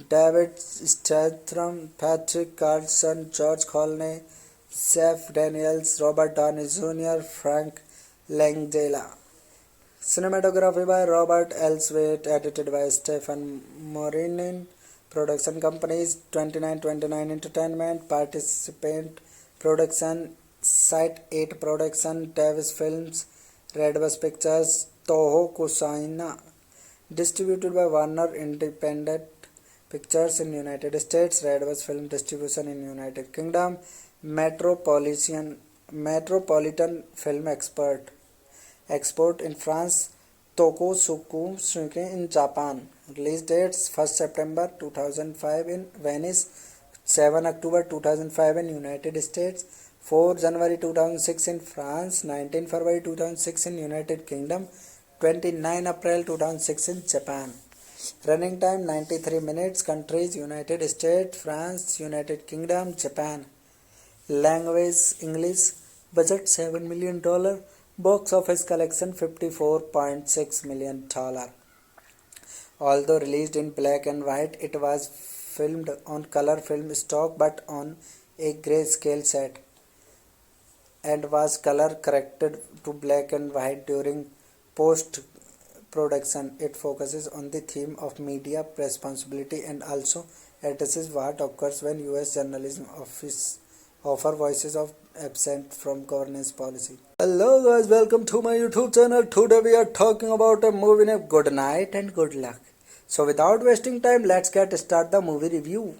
David Strathairn, Patrick Carlson, George Clooney, Jeff Daniels, Robert Downey Jr., Frank Langella. Cinematography by Robert Elswit, edited by Stephen Morinin. Production companies 2929 Entertainment, Participant Production, Site 8 Production, Davis Films, Redbus Pictures, Toho Kusaina. Distributed by Warner Independent Pictures in United States, Redbus Film Distribution in United Kingdom, Metropolitan Film Export in France, Tokusuku in Japan. Release dates 1st September 2005 in Venice, 7 October 2005 in United States, 4 January 2006 in France, 19 February 2006 in United Kingdom, 29 April 2006 in Japan. Running time 93 minutes. Countries United States, France, United Kingdom, Japan. Language English. Budget $7 million. Box office collection $54.6 million. Although released in black and white, it was filmed on color film stock but on a grayscale set and was color corrected to black and white during post production. It focuses on the theme of media responsibility and also addresses what occurs when US journalism offer voices of absent from governance policy. Hello guys, welcome to my YouTube channel. Today we are talking about a movie named Good Night and Good Luck. So without wasting time, let's get start the movie review.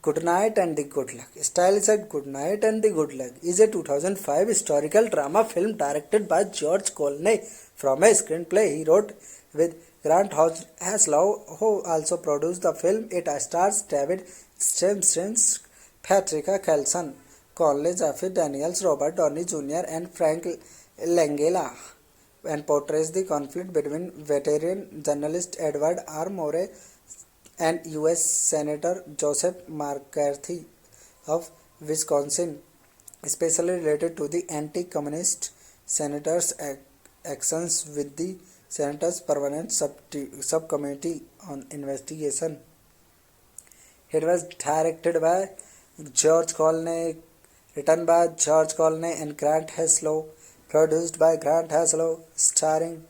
Good Night and the Good Luck. Style is at Good Night and the Good Luck is a 2005 historical drama film directed by George Clooney from a screenplay he wrote with Grant Haslow, who also produced the film. It stars David Strimson, Patricia Kelson, Conley, Jeffrey Daniels, Robert Downey Jr. and Frank Langella, and portrays the conflict between veteran journalist Edward R. Murray and U.S. Senator Joseph McCarthy of Wisconsin, especially related to the anti-communist senator's actions with the Senator's Permanent Subcommittee on Investigation. It was directed by George Clooney, written by George Clooney and Grant Haslow, produced by Grant Haslow, starring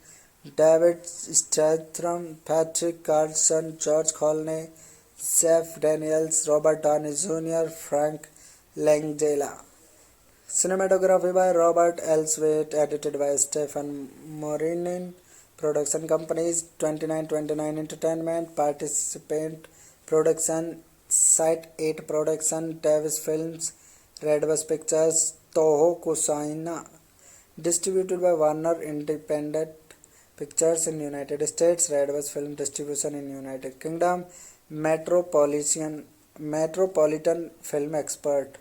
David Statham, Patrick Carlson, George Clooney, Jeff Daniels, Robert Downey Jr., Frank Langella. Cinematography by Robert Elswit, edited by Stephen Morinin. Production companies 2929 Entertainment, Participant Production, Site 8 Production, Davis Films, Redbus Pictures, Toho Kusaina. Distributed by Warner Independent Pictures in United States, Redbus Film Distribution in United Kingdom, Metropolitan Film Export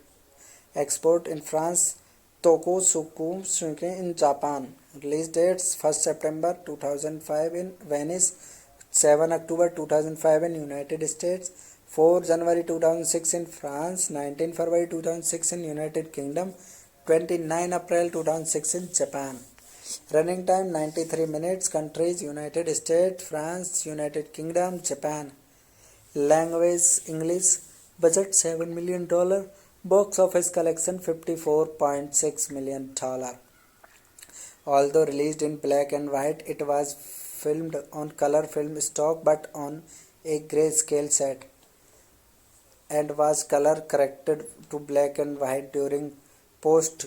in France, Tokusuku in Japan. Release dates 1st September 2005 in Venice, 7 October 2005 in United States, 4 January 2006 in France, 19 February 2006 in United Kingdom, 29 April 2006 in Japan. Running time 93 minutes. Countries United States, France, United Kingdom, Japan. Language English. Budget $7 million. Box office collection $54.6 million. Although released in black and white, it was filmed on color film stock but on a grayscale set and was color corrected to black and white during post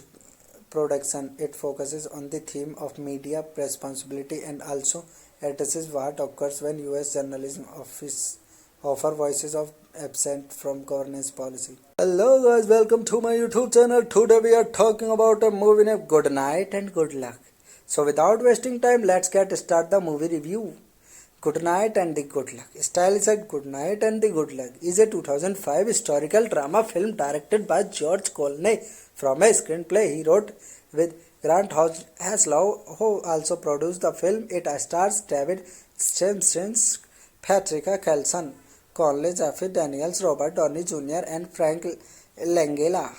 production. It focuses on the theme of media responsibility and also addresses what occurs when US journalism offer voices of absent from governance policy. Hello guys, welcome to my YouTube channel. Today we are talking about a movie named Good Night and Good Luck. So without wasting time, let's get start the movie review. Good Night and the Good Luck. Style is at Good Night and the Good Luck is a 2005 historical drama film directed by George Clooney from a screenplay he wrote with Grant Haslow, who also produced the film. It stars David Strimson, Patricia Kelson, Conley, Jeffrey Daniels, Robert Downey Jr. and Frank Langella,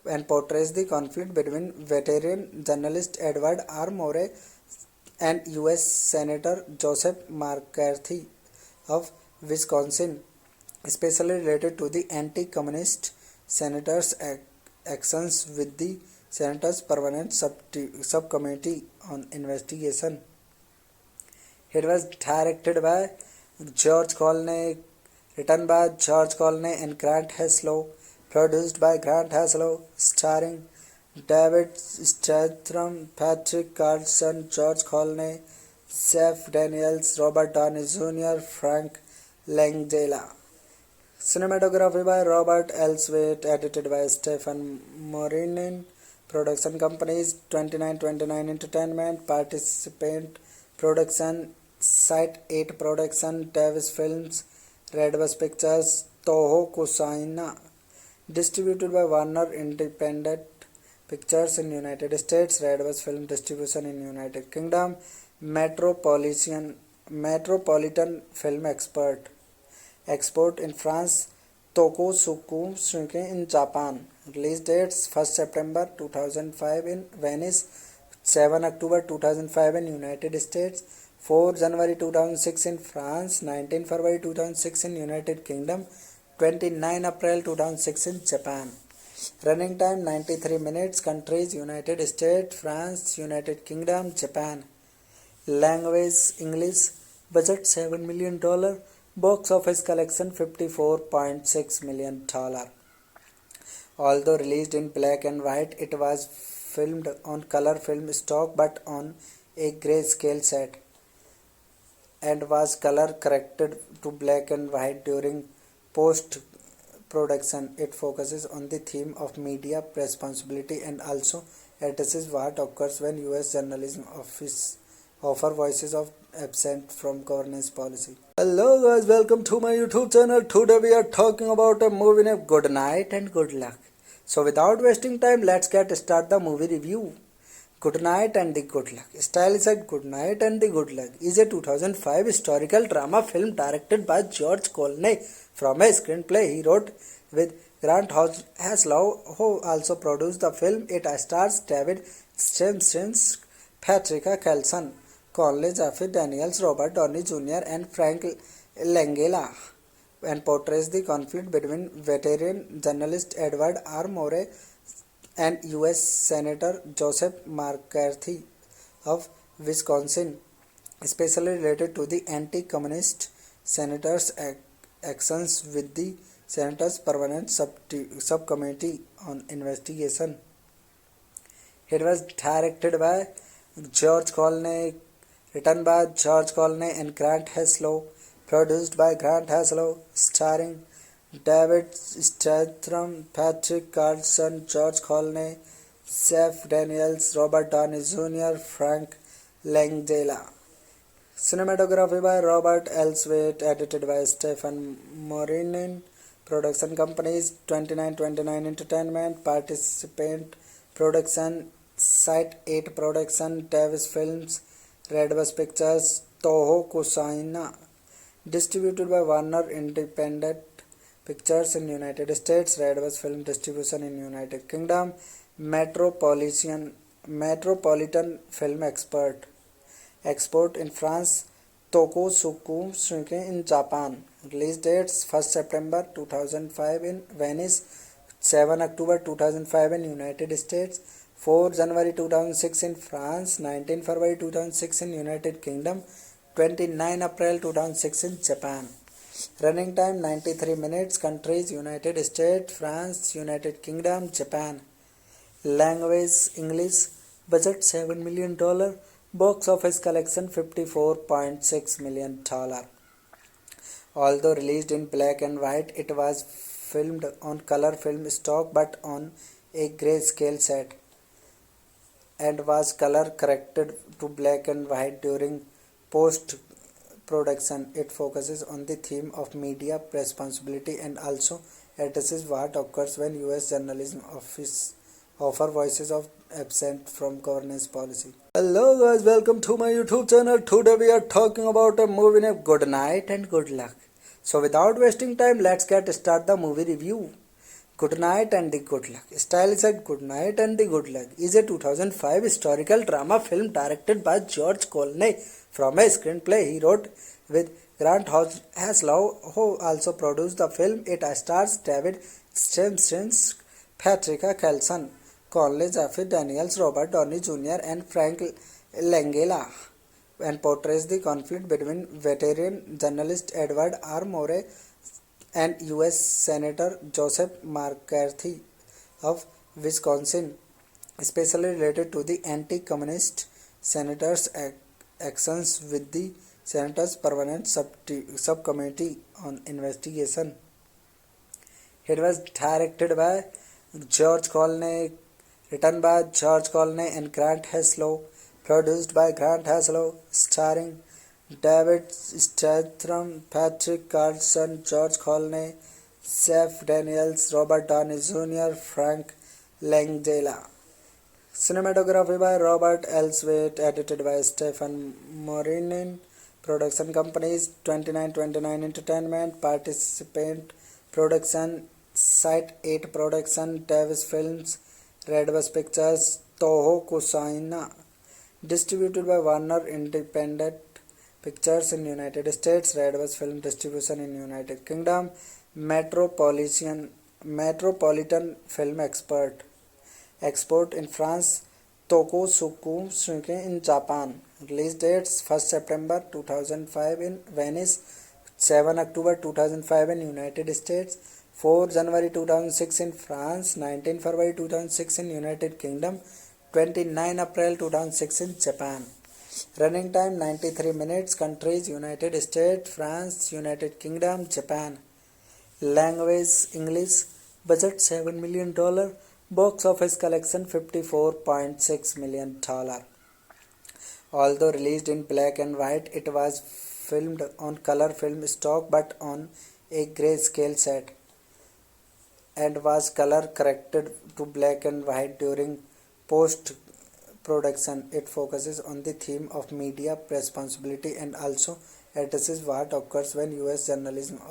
and portrays the conflict between veteran journalist Edward R. Murray and U.S. Senator Joseph McCarthy of Wisconsin, especially related to the anti-communist senator's actions with the Senator's Permanent Subcommittee on Investigation. It was directed by George Clooney, written by George Clooney and Grant Heslov, produced by Grant Heslov, starring David Statham, Patrick Carlson, George Clooney, Jeff Daniels, Robert Downey Jr., Frank Langella. Cinematography by Robert Elswit, edited by Stephen Morinin. Production companies 2929 Entertainment, Participant Production, Site 8 Production, Davis Films, Redbus Pictures, Toho Kusaina. Distributed by Warner Independent Pictures in United States, Redbus Film Distribution in United Kingdom, Metropolitan Film Export in France, Tokusuku Shinkai in Japan. Release dates 1st September 2005 in Venice, 7 October 2005 in United States, 4 January 2006 in France, 19 February 2006 in United Kingdom, 29 April 2006 in Japan. Running time 93 minutes. Countries United States, France, United Kingdom, Japan. Language English. Budget $7 million. Box office collection $54.6 million. Although released in black and white, it was filmed on color film stock but on a grayscale set and was color corrected to black and white during post production. It focuses on the theme of media responsibility and also addresses what occurs when US journalism offer voices of absent from governance policy. Hello guys, welcome to my YouTube channel. Today we are talking about a movie named Good Night and Good Luck. So without wasting time, let's get start the movie review. Good Night and the Good Luck. Stylized Good Night and the Good Luck is a 2005 historical drama film directed by George Clooney from a screenplay he wrote with Grant Heslov, who also produced the film. It stars David Statham, Patrick Carlson, Connelly, Jeff Daniels, Robert Downey Jr. and Frank Langella, and portrays the conflict between veteran journalist Edward R. Murray and U.S. Senator Joseph McCarthy of Wisconsin, especially related to the anti-communist senator's actions with the Senator's Permanent Subcommittee on Investigation. It was directed by George Clooney, written by George Clooney and Grant Heslov, produced by Grant Heslov, starring David Statham, Patrick Carlson, George Clooney, Jeff Daniels, Robert Downey Jr., Frank Langella. Cinematography by Robert Elswit, edited by Stephen Morinin. Production companies 2929 Entertainment, Participant Production, Site 8 Production, Davis Films, Redbus Pictures, Toho Kusaina. Distributed by Warner Independent Pictures in United States, Redbus Film Distribution in United Kingdom, Metropolitan Film Export in France, Tokusuku Shinkai in Japan. Release dates 1st September 2005 in Venice, 7 October 2005 in United States, 4 January 2006 in France, 19 February 2006 in United Kingdom, 29 April 2006 in Japan. Running time 93 minutes. Countries United States, France, United Kingdom, Japan. Language English. Budget $7 million. Box office collection $54.6 million. Although released in black and white, it was filmed on color film stock but on a grayscale set and was color corrected to black and white during post production. It focuses on the theme of media responsibility and also addresses what occurs when US journalism offer voices of absent from governance policy. Hello guys, welcome to my YouTube channel. Today we are talking about a movie named Good Night and Good Luck. So without wasting time, let's get start the movie review. Good Night and the Good Luck. Stylized Good Night and the Good Luck is a 2005 historical drama film directed by George Clooney from a screenplay he wrote with Grant Heslov, who also produced the film. It stars David Statham, Patrick Carlson, Connelly, Jeff Daniels, Robert Downey Jr. and Frank Langella, and portrays the conflict between veteran journalist Edward R. Murray and U.S. Senator Joseph McCarthy of Wisconsin, especially related to the anti-communist senator's actions with the Senator's Permanent Subcommittee on Investigation. It was directed by George Clooney, written by George Clooney and Grant Heslov, produced by Grant Heslov, starring David Statham, Patrick Carlson, George Clooney, Jeff Daniels, Robert Downey Jr., Frank Langella. Cinematography by Robert Elswit, edited by Stephen Morinin. Production companies 2929 Entertainment, Participant Production, Site 8 Production, Davis Films, Redbus Pictures, Toho Kusaina. Distributed by Warner Independent Pictures in United States, Redbus Film Distribution in United Kingdom, Metropolitan Film Export in France, Tokusuke in Japan. Release dates 1st September 2005 in Venice, 7 October 2005 in United States, 4 January 2006 in France, 19 February 2006 in United Kingdom, 29 April 2006 in Japan. Running time 93 minutes. Countries United States, France, United Kingdom, Japan. Language English. Budget $7 million. Box office collection $54.6 million. Although released in black and white, it was filmed on color film stock but on a grayscale set and was color corrected to black and white during post production. It focuses on the theme of media responsibility and also addresses what occurs when US journalism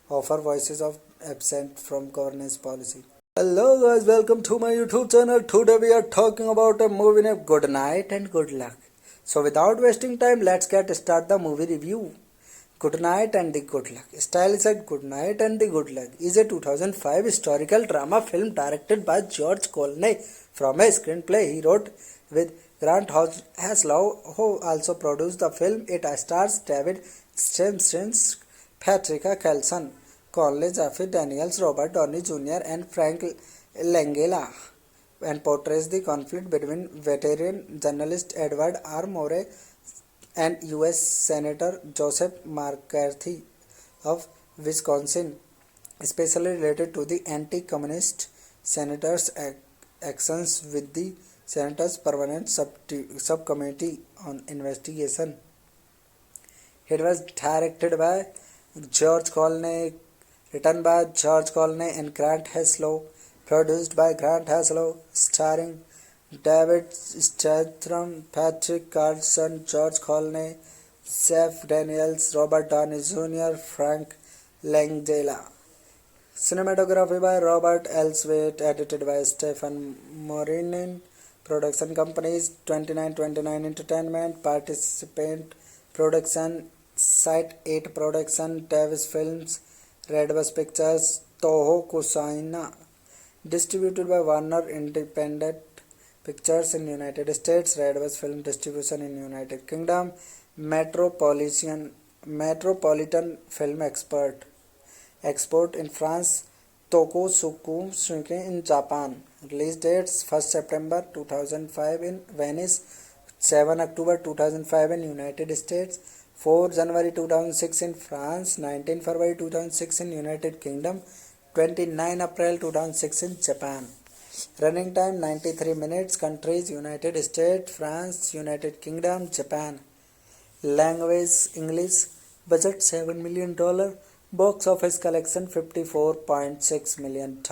offer voices of absent from governance policy. Hello guys, welcome to my YouTube channel. Today we are talking about a movie named Good Night and Good Luck. So without wasting time, let's get start the movie review. Good Night and the Good Luck. Stylized Good Night and the Good Luck is a 2005 historical drama film directed by George Clooney from a screenplay he wrote with Grant Heslov, who also produced the film. It stars David Stimson, Patricia Carlson, Clooney, Jeff Daniels, Robert Downey Jr. and Frank Langella, and portrays the conflict between veteran journalist Edward R. Murray and U.S. Senator Joseph McCarthy of Wisconsin, especially related to the anti-communist senator's actions with the Senator's Permanent Subcommittee on Investigation. It was directed by George Clooney, written by George Clooney and Grant Heslov, produced by Grant Heslov, starring David Statham, Patrick Carlson, George Clooney, Jeff Daniels, Robert Downey Jr., Frank Langella. Cinematography by Robert Elswit, edited by Stephen Morinin. Production companies 2929 Entertainment, Participant Production, Site 8 Production, Davis Films, Redbus Pictures, Toho Kusaina. Distributed by Warner Independent Pictures in United States, Redbus Film Distribution in United Kingdom, Metropolitan Film Export in France, Tokusuke in Japan. Release dates 1st September 2005 in Venice, 7 October 2005 in United States, 4 January 2006 in France, 19 February 2006 in United Kingdom, 29 April 2006 in Japan. Running time 93 minutes. Countries United States, France, United Kingdom, Japan. Language English. Budget $7 million. Box office collection $54.6 million.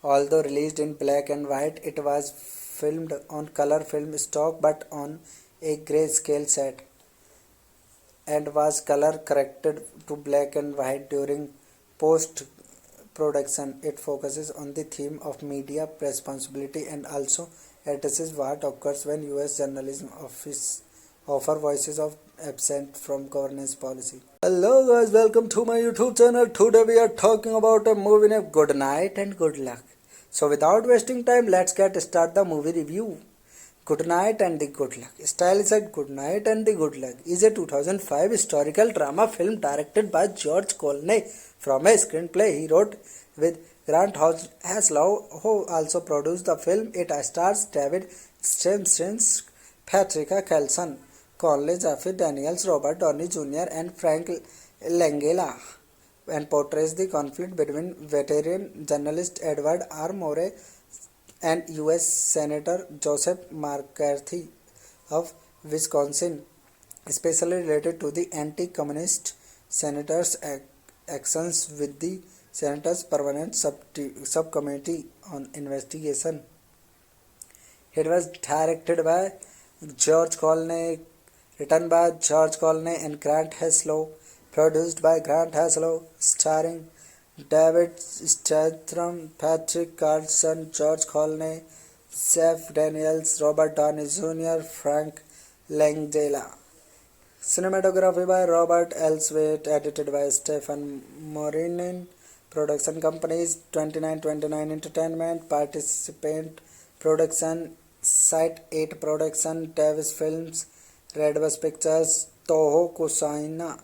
Although released in black and white, it was filmed on color film stock but on a grayscale set and was color corrected to black and white during post production. It focuses on the theme of media responsibility and also addresses what occurs when US journalism offer voices of absent from governance policy. Hello guys, welcome to my YouTube channel. Today we are talking about a movie named Good Night and Good Luck. So without wasting time, let's get start the movie review. Good Night and the Good Luck. Style is at Good Night and the Good Luck is a 2005 historical drama film directed by George Clooney from a screenplay he wrote with Grant Haslow, who also produced the film. It stars David Stimson, Patricia Kelson, Conley Jaffe Daniels, Robert Downey Jr. and Frank Langella, and portrays the conflict between veteran journalist Edward R. Murray and U.S. Senator Joseph McCarthy of Wisconsin, especially related to the anti-communist senator's actions with the senator's permanent subcommittee on investigation. It was directed by George Clooney, written by George Clooney and Grant Haslow, produced by Grant Haslow, starring David Statham, Patrick Carlson, George Clooney, Jeff Daniels, Robert Downey Jr., Frank Langella. Cinematography by Robert Elswit, edited by Stephen Morinin. Production companies 2929 Entertainment, Participant Production, Site 8 Production, Davis Films, Redbus Pictures, Toho Kusaina.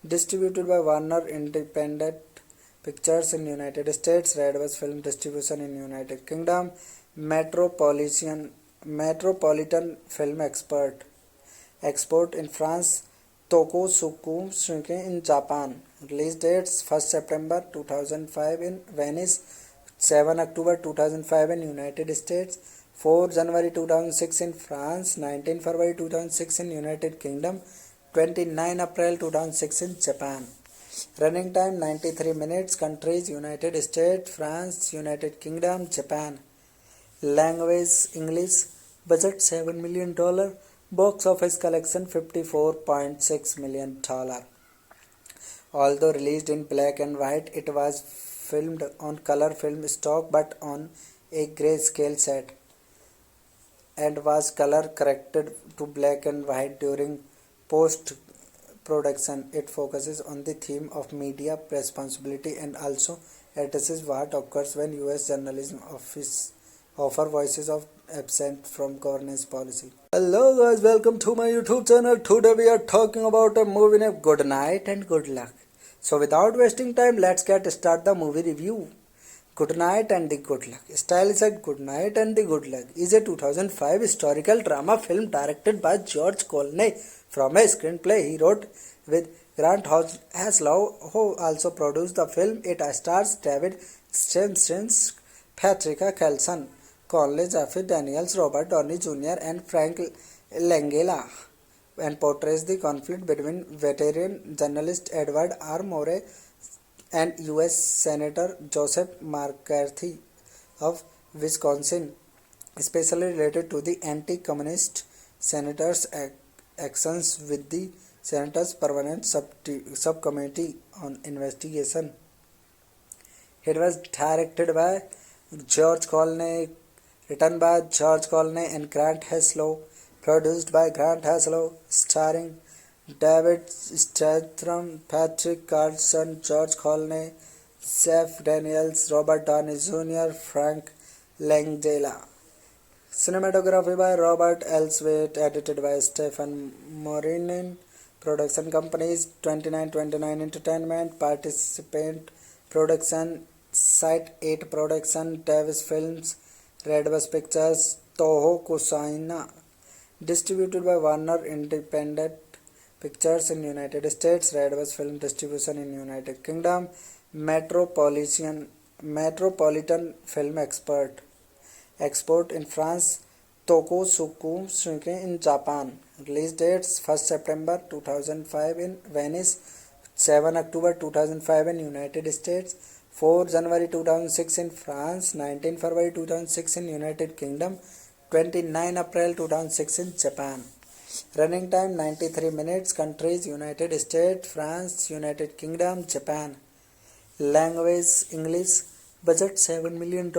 Distributed by Warner Independent Pictures in United States, Redbus Film Distribution in United Kingdom, Metropolitan Film Export in France, Tokusuku Shinkai in Japan. Release dates 1st September 2005 in Venice, 7 October 2005 in United States, 4 January 2006 in France, 19 February 2006 in United Kingdom, 29 April 2006 in Japan. Running time 93 minutes. Countries United States, France, United Kingdom, Japan. Language English. Budget $7 million. Box office collection $54.6 million. Although released in black and white, it was filmed on color film stock but on a grayscale set, and was color corrected to black and white during post production. It focuses on the theme of media responsibility and also addresses what occurs when U.S. journalism offer voices of absent from governance policy. Hello guys, welcome to my YouTube channel. Today we are talking about a movie named Good Night and Good Luck. So without wasting time, let's get start the movie review. Good Night and the Good Luck. Style is at Good Night and the Good Luck is a 2005 historical drama film directed by George Clooney from a screenplay he wrote with Grant Haslow, who also produced the film. It stars David Stimson, Patricia Kelson, Conley Jaffe Daniels, Robert Downey Jr. and Frank Langella, and portrays the conflict between veteran journalist Edward R. Murray and U.S. Senator Joseph McCarthy of Wisconsin, especially related to the anti-communist senator's actions with the senator's permanent subcommittee on investigation. It was directed by George Clooney, written by George Clooney and Grant Haslow, produced by Grant Haslow, starring David Statham, Patrick Carlson, George Clooney, Jeff Daniels, Robert Downey Jr., Frank Langella. Cinematography by Robert Elswit, edited by Stephen Morinin. Production companies 2929 Entertainment, Participant Production, Site 8 Production, Davis Films, Redbus Pictures, Toho Kusaina. Distributed by Warner Independent Pictures in United States, Redbus Film Distribution in United Kingdom, Metropolitan Film Export in France, Tokusuku Shinkai in Japan. Release dates 1st September 2005 in Venice, 7 October 2005 in United States, 4 January 2006 in France, 19 February 2006 in United Kingdom, 29 April 2006 in Japan. Running time 93 minutes. Countries United States, France, United Kingdom, Japan. Language English. Budget $7 million.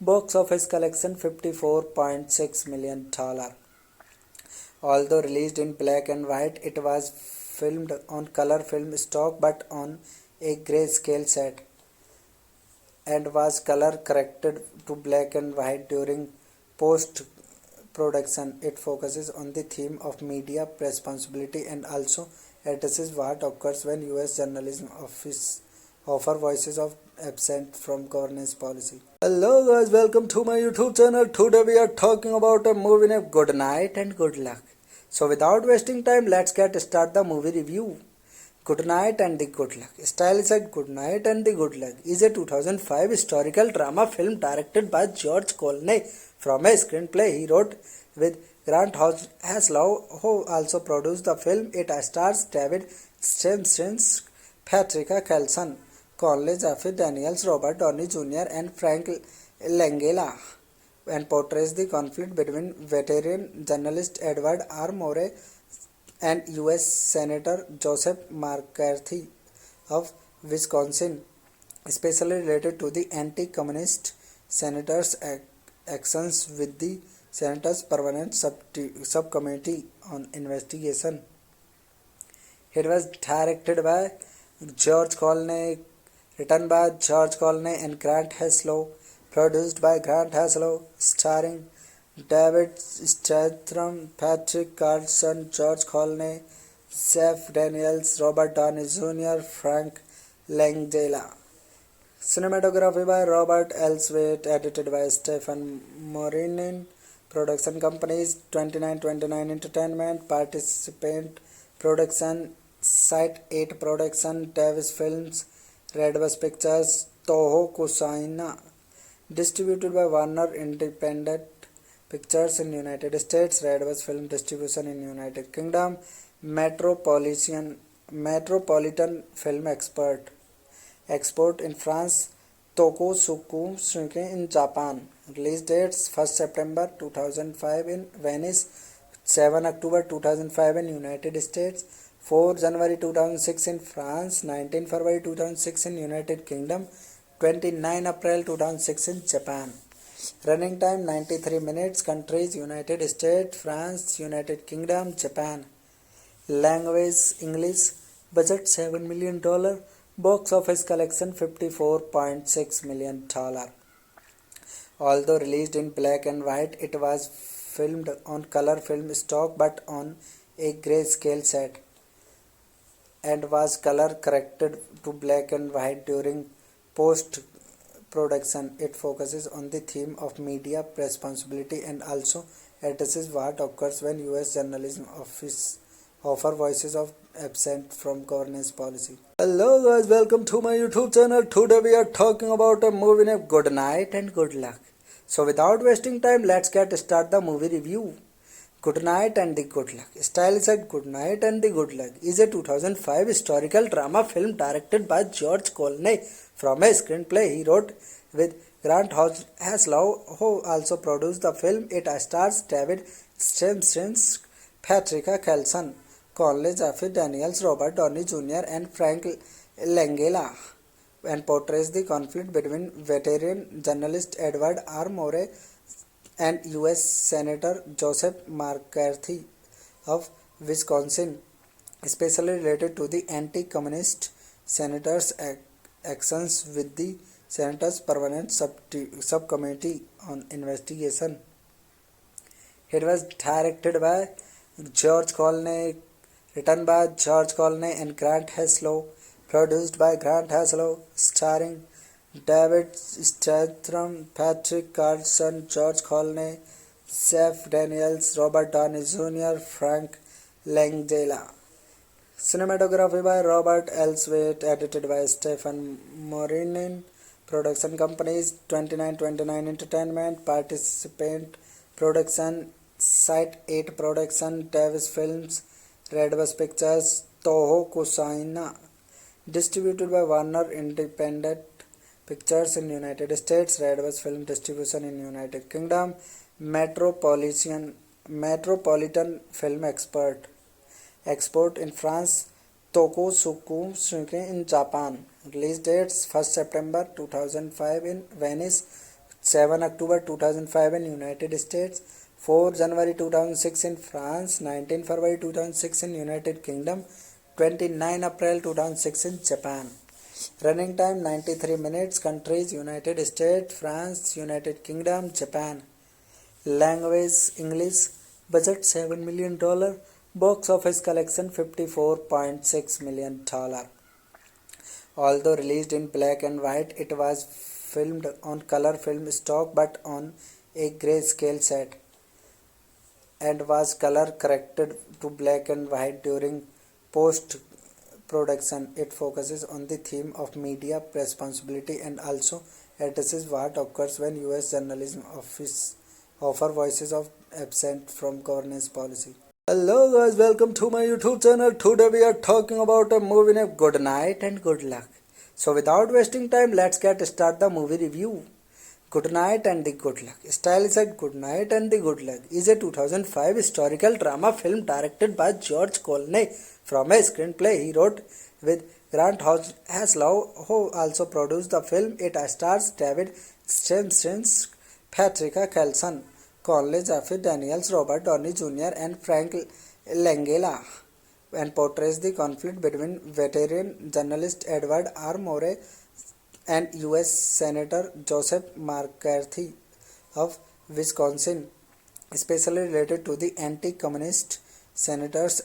Box office collection $54.6 million. Although released in black and white, it was filmed on color film stock but on a grayscale set, and was color corrected to black and white during post production. It focuses on the theme of media responsibility and also addresses what occurs when US journalism offer voices of absent from governance policy. Hello guys, welcome to my YouTube channel. Today we are talking about a movie named Good Night and Good Luck. So without wasting time, let's get start the movie review. Good Night and the Good Luck. Style said Good Night and the Good Luck is a 2005 historical drama film directed by George Clooney from a screenplay he wrote with Grant Haslow, who also produced the film. It stars David Stensson, Patricia Kelson, Conley, Jeffrey Daniels, Robert Downey Jr. and Frank Langella, and portrays the conflict between veteran journalist Edward R. Murray and U.S. Senator Joseph McCarthy of Wisconsin, especially related to the anti-communist senator's actions with the Senator's Permanent Subcommittee on Investigation. It was directed by George Clooney, written by George Clooney and Grant Haslow, produced by Grant Haslow, starring David Strathairn, Patrick Carlson, George Clooney, Jeff Daniels, Robert Downey Jr., Frank Langella. Cinematography by Robert Elswit, edited by Stephen Morinin. Production companies 2929 Entertainment, Participant Production, Site 8 Production, Davis Films, Redbus Pictures, Toho Kusaina. Distributed by Warner Independent Pictures in United States, Redbus Film Distribution in United Kingdom, Metropolitan Film Export in France, Tokusuke in Japan. Release dates 1st September 2005 in Venice, 7 October 2005 in United States, 4 January 2006 in France, 19 February 2006 in United Kingdom, 29 April 2006 in Japan. Running time 93 minutes. Countries United States, France, United Kingdom, Japan. Language English. Budget $7 million. Box office collection $54.6 million. Although released in black and white, it was filmed on color film stock but on a grayscale set and was color corrected to black and white during post production. It focuses on the theme of media responsibility and also addresses what occurs when US journalism offer voices of absent from governance policy. Hello guys, welcome to my YouTube channel. Today we are talking about a movie named Good Night and Good Luck. So without wasting time, let's get start the movie review. Good Night and the Good Luck. Style said Good Night and the Good Luck is a 2005 historical drama film directed by George Clooney from a screenplay he wrote with Grant Haslow, who also produced the film. It stars David Stensson, Patricia Kelson, Conley, Jeffrey Daniels, Robert Downey Jr. and Frank Langella, and portrays the conflict between veteran journalist Edward R. Murray and U.S. Senator Joseph McCarthy of Wisconsin, especially related to the anti-communist senator's actions with the Senator's Permanent Subcommittee on Investigation. It was directed by George Clooney, written by George Clooney and Grant Haslow, produced by Grant Haslow, starring David Strathairn, Patrick Carlson, George Clooney, Jeff Daniels, Robert Downey Jr., Frank Langella. Cinematography by Robert Elswit, edited by Stephen Morinin. Production companies 2929 Entertainment, Participant Production, Site 8 Production, Davis Films, Redbus Pictures, Toho Kusaina. Distributed by Warner Independent Pictures in United States, Redbus Film Distribution in United Kingdom, Metropolitan Film Export in France, Tokusuke in Japan. Release dates 1st September 2005 in Venice, 7 October 2005 in United States, 4 January 2006 in France, 19 February 2006 in United Kingdom, 29 April 2006 in Japan. Running time 93 minutes. Countries United States, France, United Kingdom, Japan. Language English. Budget $7 million. Box office collection $54.6 million. Although released in black and white, it was filmed on color film stock but on a grayscale set and was color corrected to black and white during post production. It focuses on the theme of media responsibility and also addresses what occurs when US journalism offer voices of absent from governance policy. Hello guys, welcome to my YouTube channel. Today we are talking about a movie named Good Night and Good Luck. So without wasting time, let's get start the movie review. Good Night and the Good Luck. Style is at Good Night and the Good Luck is a 2005 historical drama film directed by George Clooney from a screenplay he wrote with Grant Haslow, who also produced the film. It stars David Strathairn, Patricia Kelson, Conley Jeffrey Daniels, Robert Downey Jr. and Frank Langella, and portrays the conflict between veteran journalist Edward R. Murray and U.S. Senator Joseph McCarthy of Wisconsin, especially related to the anti-communist senator's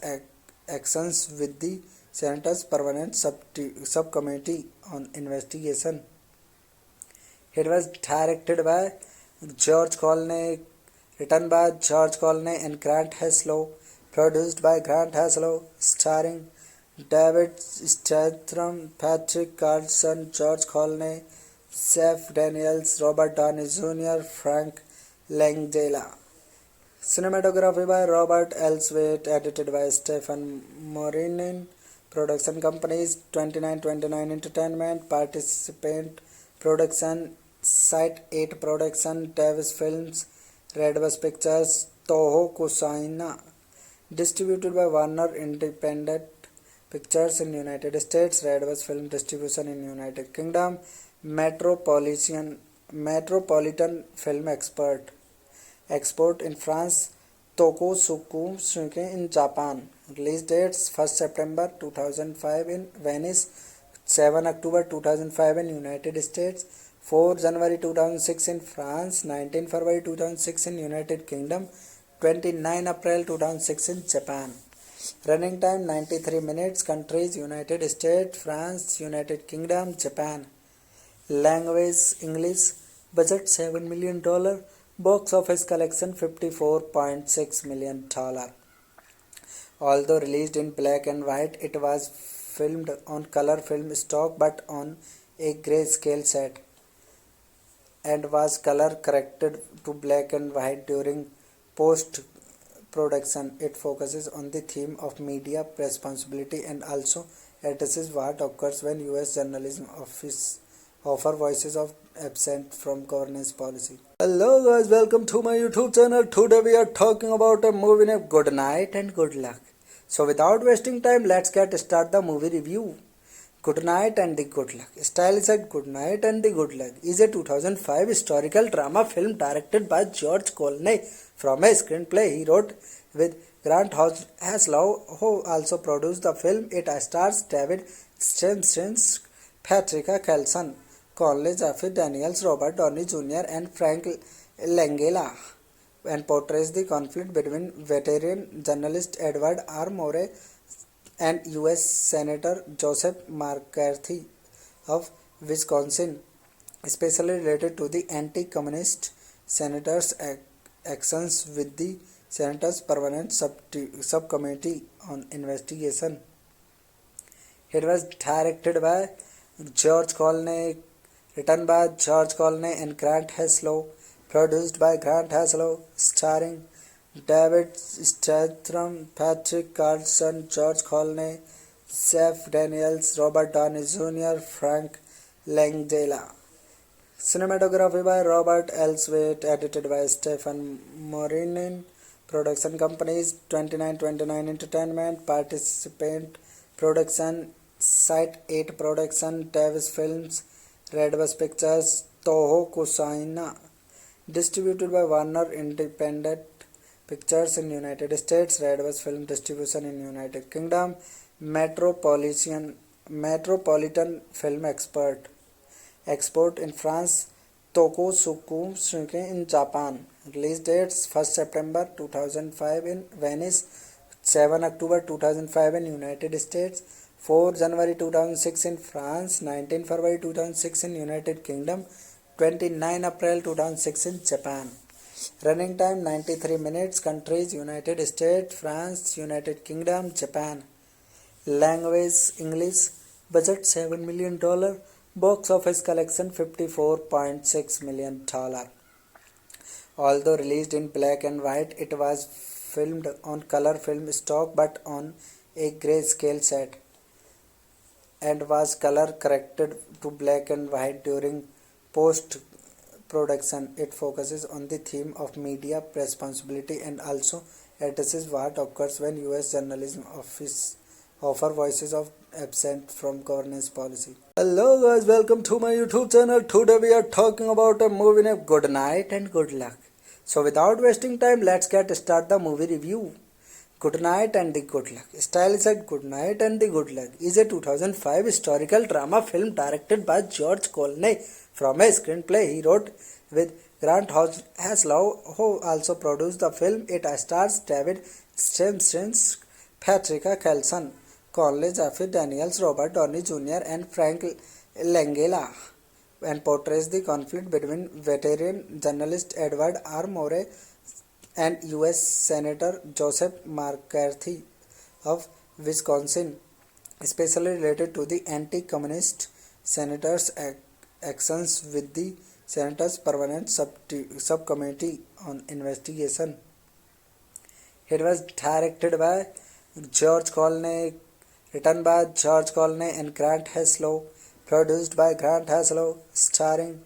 actions with the Senator's Permanent Subcommittee on Investigation. It was directed by George Clooney, written by George Clooney and Grant Haslow, produced by Grant Haslow, starring David Strathairn, Patrick Carlson, George Clooney, Jeff Daniels, Robert Downey Jr., Frank Langella. Cinematography by Robert Elswit, edited by Stephen Morinin. Production companies 2929 Entertainment, Participant Production, Site 8 Production, Davis Films, Redbus Pictures, Toho Kusaina. Distributed by Warner Independent Pictures in United States, Redbus Film Distribution in United Kingdom, Metropolitan Film Export in France, Tokusuku Shuken in Japan. Release dates 1st September 2005 in Venice, 7 October 2005 in United States, 4 January 2006 in France, 19 February 2006 in United Kingdom, 29 April 2006 in Japan. Running time 93 minutes. Countries United States, France, United Kingdom, Japan. Language English. Budget $7 million. Box office collection $54.6 million. Although released in black and white, it was filmed on color film stock but on a grayscale set and was color corrected to black and white during post production. It focuses on the theme of media responsibility and also addresses what occurs when US journalism offer voices of absent from governance policy. Hello guys, welcome to my YouTube channel. Today we are talking about a movie named Good Night and Good Luck. So without wasting time, let's get start the movie review. Good Night and the Good Luck. Style is at Good Night and the Good Luck is a 2005 historical drama film directed by George Clooney from a screenplay he wrote with Grant Haslow, who also produced the film. It stars David Strathairn, Patricia Kelson, Conley Jeffrey Daniels, Robert Downey Jr. and Frank Langella, and portrays the conflict between veteran journalist Edward R. Murray and U.S. Senator Joseph McCarthy of Wisconsin, especially related to the anti-communist senator's actions with the Senator's Permanent Subcommittee on Investigation. It was directed by George Clooney, written by George Clooney and Grant Haslow, produced by Grant Haslow, starring David Strathairn, Patrick Carlson, George Clooney, Jeff Daniels, Robert Downey Jr., Frank Langella. Cinematography by Robert Elswit, edited by Stephen Morinin. Production companies 2929 Entertainment, Participant Production, Site 8 Production, Davis Films, Redbus Pictures, Toho Kusaina. Distributed by Warner Independent Pictures in United States, Redbus Film Distribution in United Kingdom, Metropolitan Film Export in France, Tokusuku Shuken in Japan. Release dates: 1st September 2005 in Venice, 7 October 2005 in United States, 4 January 2006 in France, 19 February 2006 in United Kingdom, 29 April 2006 in Japan. Running time 93 minutes. Countries: United States, France, United Kingdom, Japan. Language: English. Budget $7 million. Box office collection $54.6 million. Although released in black and white, it was filmed on color film stock but on a grayscale set and was color corrected to black and white during post production. It focuses on the theme of media responsibility and also addresses what occurs when US journalism offer voices of absent from governance policy. Hello guys, welcome to my YouTube channel. Today we are talking about a movie named Good Night and Good Luck. So without wasting time, let's get start the movie review. Good Night and the Good Luck. Style said Good Night and the Good Luck is a 2005 historical drama film directed by George Clooney from a screenplay he wrote with Grant Haslow, who also produced the film. It stars David Strathairn, Patricia Kelson, Conley, Jeffrey Daniels, Robert Downey Jr. and Frank Langella, and portrays the conflict between veteran journalist Edward R. Murray and U.S. Senator Joseph McCarthy of Wisconsin, especially related to the anti-communist senator's actions with the Senator's Permanent Subcommittee on Investigation. It was directed by George Clooney, written by George Clooney and Grant Haslow, produced by Grant Haslow, starring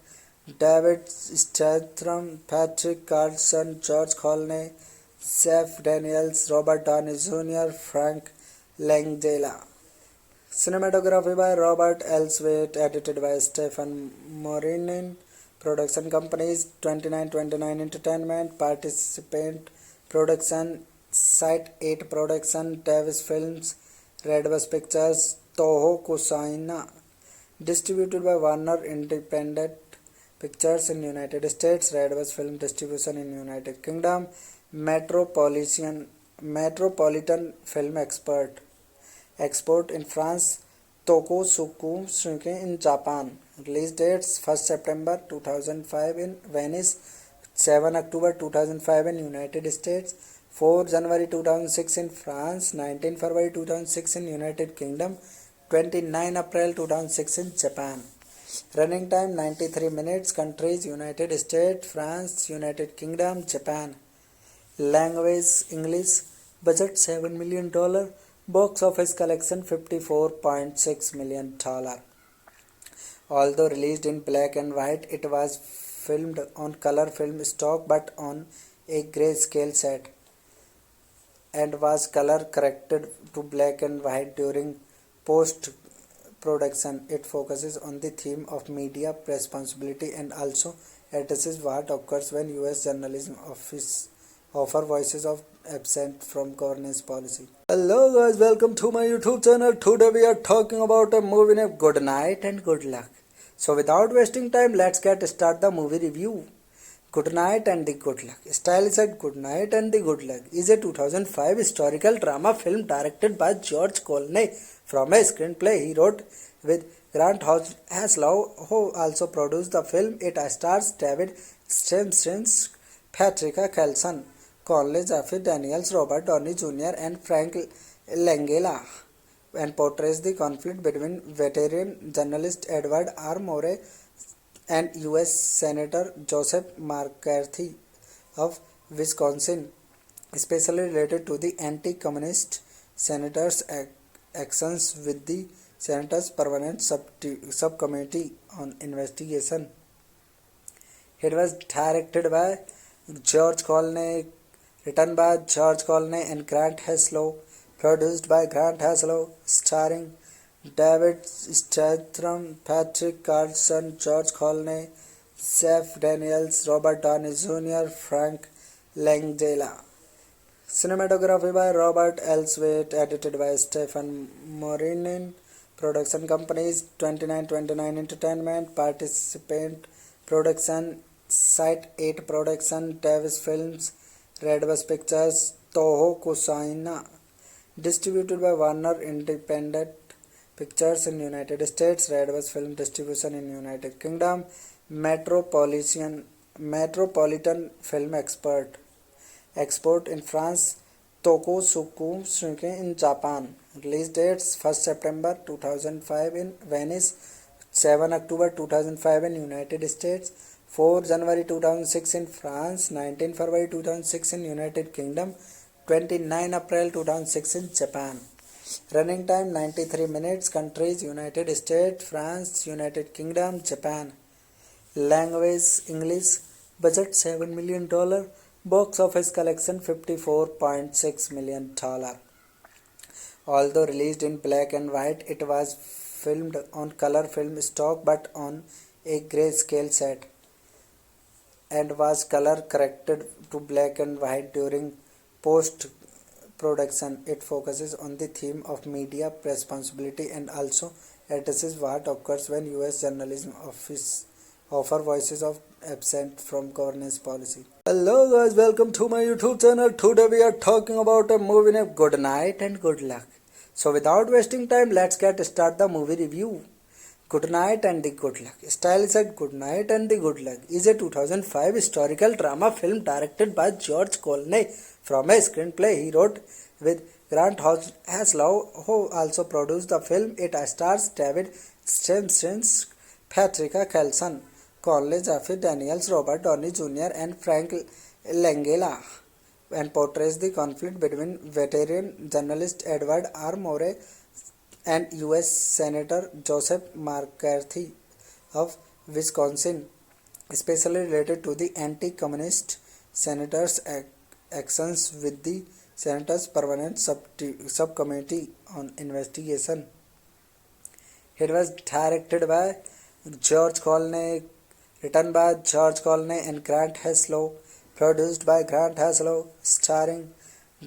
David Strathairn, Patrick Carlson, George Clooney, Jeff Daniels, Robert Downey Jr., Frank Langella. Cinematography by Robert Elswit, edited by Stephen Morinin. Production companies: 2929 Entertainment, Participant Production, Site 8 Production, Davis Films, Redbus Pictures, Toho Kusaina. Distributed by Warner Independent Pictures in United States, Redbus Film Distribution in United Kingdom, Metropolitan Film Export in France, Tokusuke in Japan. Release dates: 1st September 2005 in Venice, 7 October 2005 in United States, 4 January 2006 in France, 19 February 2006 in United Kingdom, 29 April 2006 in Japan. Running time 93 minutes. Countries: United States, France, United Kingdom, Japan. Language: English. Budget $7 million. Box office collection $54.6 million. Although released in black and white, it was filmed on color film stock but on a grayscale set and was color corrected to black and white during post production. It focuses on the theme of media responsibility and also addresses what occurs when US journalism offer voices of absent from governance policy. Hello guys, welcome to my YouTube channel. Today we are talking about a movie named Good Night and Good Luck. So without wasting time, let's get start the movie review. Good Night and the Good Luck. Style said Good Night and the Good Luck is a 2005 historical drama film directed by George Clooney from a screenplay he wrote with Grant Haslow, who also produced the film. It stars David Strathairn, Patricia Kelson, Conley, Jeffrey Daniels, Robert Downey Jr. and Frank Langella, and portrays the conflict between veteran journalist Edward R. Murray and U.S. Senator Joseph McCarthy of Wisconsin, especially related to the anti-communist senator's actions with the Senator's Permanent Subcommittee on Investigation. It was directed by George Clooney, written by George Clooney and Grant Haslow, produced by Grant Haslow, starring David Strathairn, Patrick Carlson, George Clooney, Jeff Daniels, Robert Downey Jr., Frank Langella. Cinematography by Robert Elswit, edited by Stephen Morinin. Production companies: 2929 Entertainment, Participant Production, Site 8 Production, Tavis Films, Redbus Pictures, Toho Kusaina. Distributed by Warner Independent Pictures in United States, Redbus Film Distribution in United Kingdom, Metropolitan Film Export in France, Tokusuku Shuken in Japan. Release dates 1st September 2005 in Venice, 7 October 2005 in United States, 4 January 2006 in France, 19 February 2006 in United Kingdom, 29 April 2006 in Japan. Running time 93 minutes. Countries United States, France, United Kingdom, Japan. Language English. Budget $7 million. Box office collection $54.6 million. Although released in black and white, it was filmed on color film stock but on a grayscale set and was color corrected to black and white during post production. It focuses on the theme of media responsibility and also addresses what occurs when US journalism offer voices of absent from governance policy. Hello guys, welcome to my YouTube channel. Today we are talking about a movie named Good Night and Good Luck. So without wasting time, let's get start the movie review. Good Night and the Good Luck. Style said Good Night and the Good Luck is a 2005 historical drama film directed by George Clooney from a screenplay he wrote with Grant Heslov, who also produced the film. It stars David Strathairn, Patricia Kelson, Conley Jaffe Daniels, Robert Downey Jr. and Frank Langella, and portrays the conflict between veteran journalist Edward R. Murray and U.S. Senator Joseph McCarthy of Wisconsin, especially related to the anti-communist senator's actions with the Senator's Permanent Subcommittee on Investigation. It was directed by George Clooney, written by George Clooney and Grant Heslov, produced by Grant Heslov, starring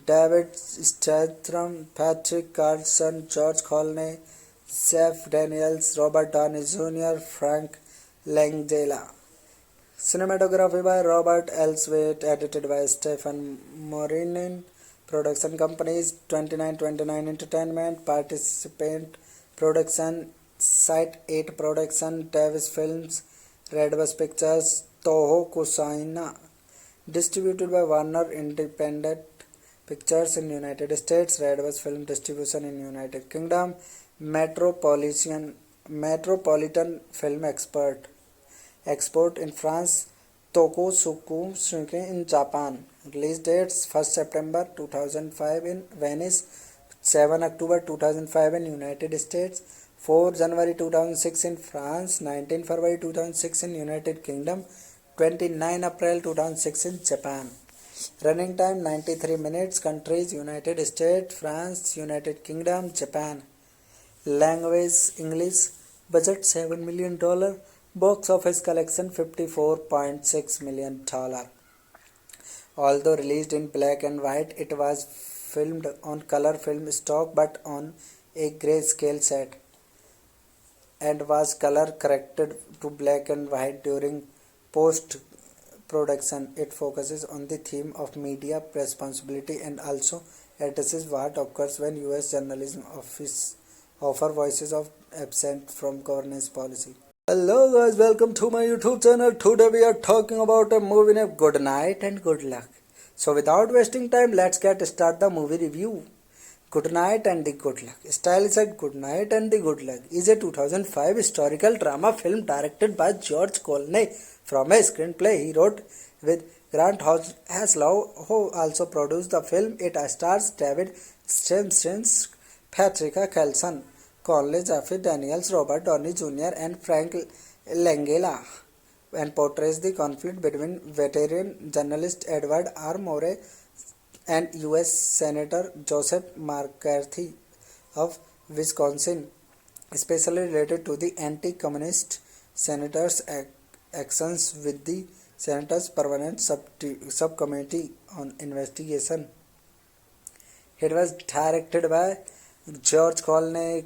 David Strathairn, Patrick Carlson, George Clooney, Jeff Daniels, Robert Downey Jr., Frank Langella. Cinematography by Robert Elswit, edited by Stephen Morinin. Production companies 2929 Entertainment, Participant Production, Site 8 Production, Tavis Films, Redbus Pictures, Toho Kusaina. Distributed by Warner Independent Pictures in United States, Redbus Film Distribution in United Kingdom, Metropolitan Film Export in France, Tokusuku Shuken in Japan. Release dates 1st September 2005 in Venice, 7 October 2005 in United States, 4 January 2006 in France, 19 February 2006 in United Kingdom, 29 April 2006 in Japan. Running time 93 minutes. Countries United States, France, United Kingdom, Japan. Language English. Budget $7 million. Box office collection $54.6 million. Although released in black and white, it was filmed on color film stock but on a grayscale set and was color corrected to black and white during post production. It focuses on the theme of media responsibility and also addresses what occurs when US journalism offer voices of absent from governance policy. Hello guys, welcome to my YouTube channel. Today we are talking about a movie named Good Night and Good Luck. So without wasting time, let's get start the movie review. Good Night and the Good Luck. Style said Good Night and the Good Luck is a 2005 historical drama film directed by George Clooney from a screenplay he wrote with Grant Heslov, who also produced the film. It stars David Strathairn, Patricia Kelson, Conley Jaffe Daniels, Robert Downey Jr. and Frank Langella, and portrays the conflict between veteran journalist Edward R. Murray and U.S. Senator Joseph McCarthy of Wisconsin, especially related to the anti-communist senator's actions with the Senator's Permanent Subcommittee on Investigation. It was directed by George Clooney,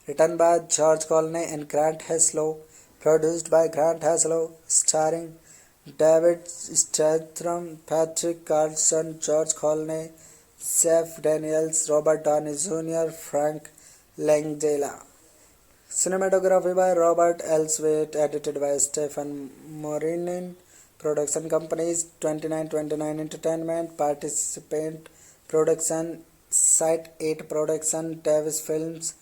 written by George Clooney and Grant Heslov, produced by Grant Heslov, starring David Statham, Patrick Carlson, George Clooney, Jeff Daniels, Robert Downey Jr., Frank Langella. Cinematography by Robert Elswit, edited by Stephen Morinin. Production companies 2929 Entertainment, Participant Production, Site 8 Production, Davis Films,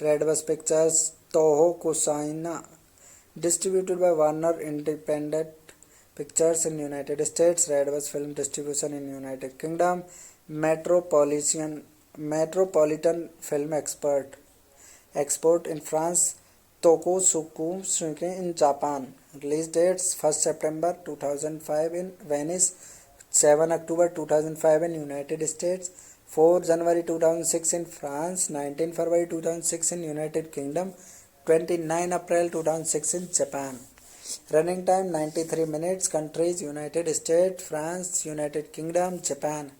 Redbus Pictures, Toho Kusaina. Distributed by Warner Independent Pictures in United States, Redbus Film Distribution in United Kingdom, Metropolitan Film Export in France, Tokusuku in Japan. Release dates 1st September 2005 in Venice, 7 October 2005 in United States, 4 January 2006 in France, 19 February 2006 in United Kingdom, 29 April 2006 in Japan. Running time 93 minutes. Countries United States, France, United Kingdom, Japan.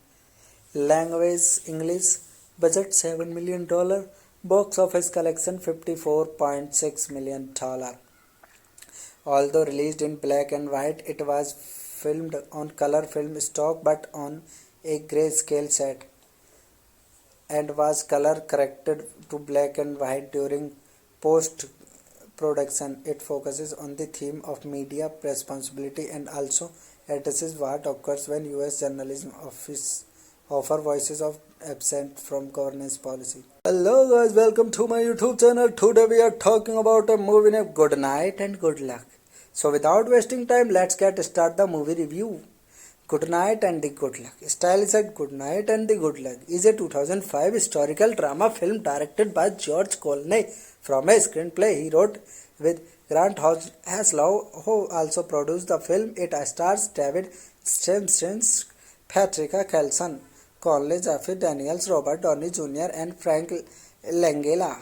Language English. Budget $7 million. Box office collection $54.6 million. Although released in black and white, it was filmed on color film stock but on a grayscale set and was color corrected to black and white during post production. It focuses on the theme of media responsibility and also addresses what occurs when US journalism offer voices of absent from governance policy. Hello guys, welcome to my YouTube channel. Today we are talking about a movie named Good Night and Good Luck. So without wasting time, let's get start the movie review. Good Night and the Good Luck. Style is at Good Night and the Good Luck is a 2005 historical drama film directed by George Clooney from a screenplay he wrote with Grant Haslow, who also produced the film. It stars David Strathairn, Patricia Carlson, Clooney, Jeff Daniels, Robert Downey Jr. and Frank Langella,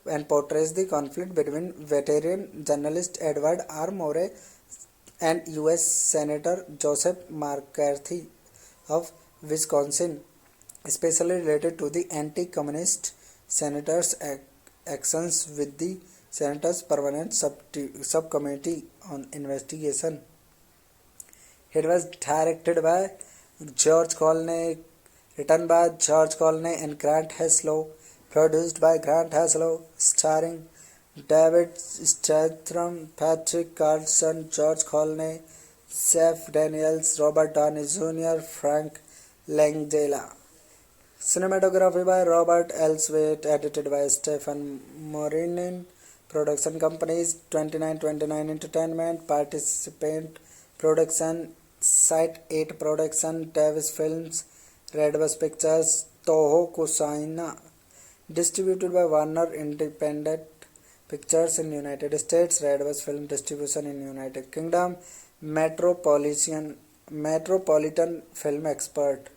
and portrays the conflict between veteran journalist Edward R. Murrow and U.S. Senator Joseph McCarthy of Wisconsin, especially related to the anti-communist senator's actions with the Senator's Permanent Subcommittee on Investigation. It was directed by George Clooney, written by George Clooney and Grant Haslow, produced by Grant Haslow, starring David Statham, Patrick Carlson, George Clooney, Jeff Daniels, Robert Downey Jr., Frank Langella. Cinematography by Robert Elswit, edited by Stephen Morinin. Production companies 2929 Entertainment, Participant Production, Site 8 Production, Davis Films, Redbus Pictures, Toho Kusaina. Distributed by Warner Independent Pictures in United States, Redbus Film Distribution in United Kingdom, Metropolitan Film Export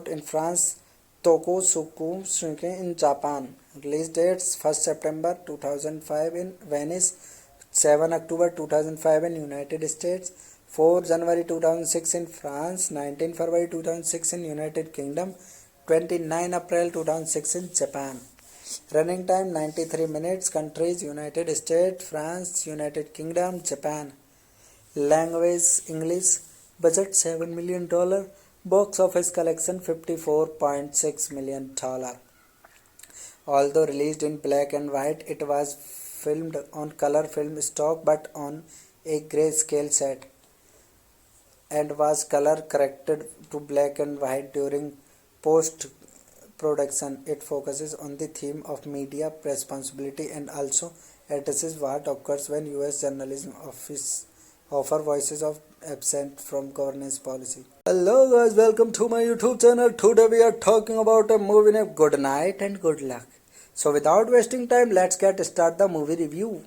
in France, Tokusuku in Japan. Release dates 1st September 2005 in Venice, 7 October 2005 in United States, 4 January 2006 in France, 19 February 2006 in United Kingdom, 29 April 2006 in Japan. Running time 93 minutes. Countries United States, France, United Kingdom, Japan. Language English. Budget $7 million. Box office collection $54.6 million. Although released in black and white, it was filmed on color film stock but on a grayscale set and was color corrected to black and white during post production. It focuses on the theme of media responsibility and also addresses what occurs when US journalism offer voices of absent from governance policy. Hello guys, welcome to my YouTube channel. Today we are talking about a movie named Good Night and Good Luck. So without wasting time, let's get start the movie review.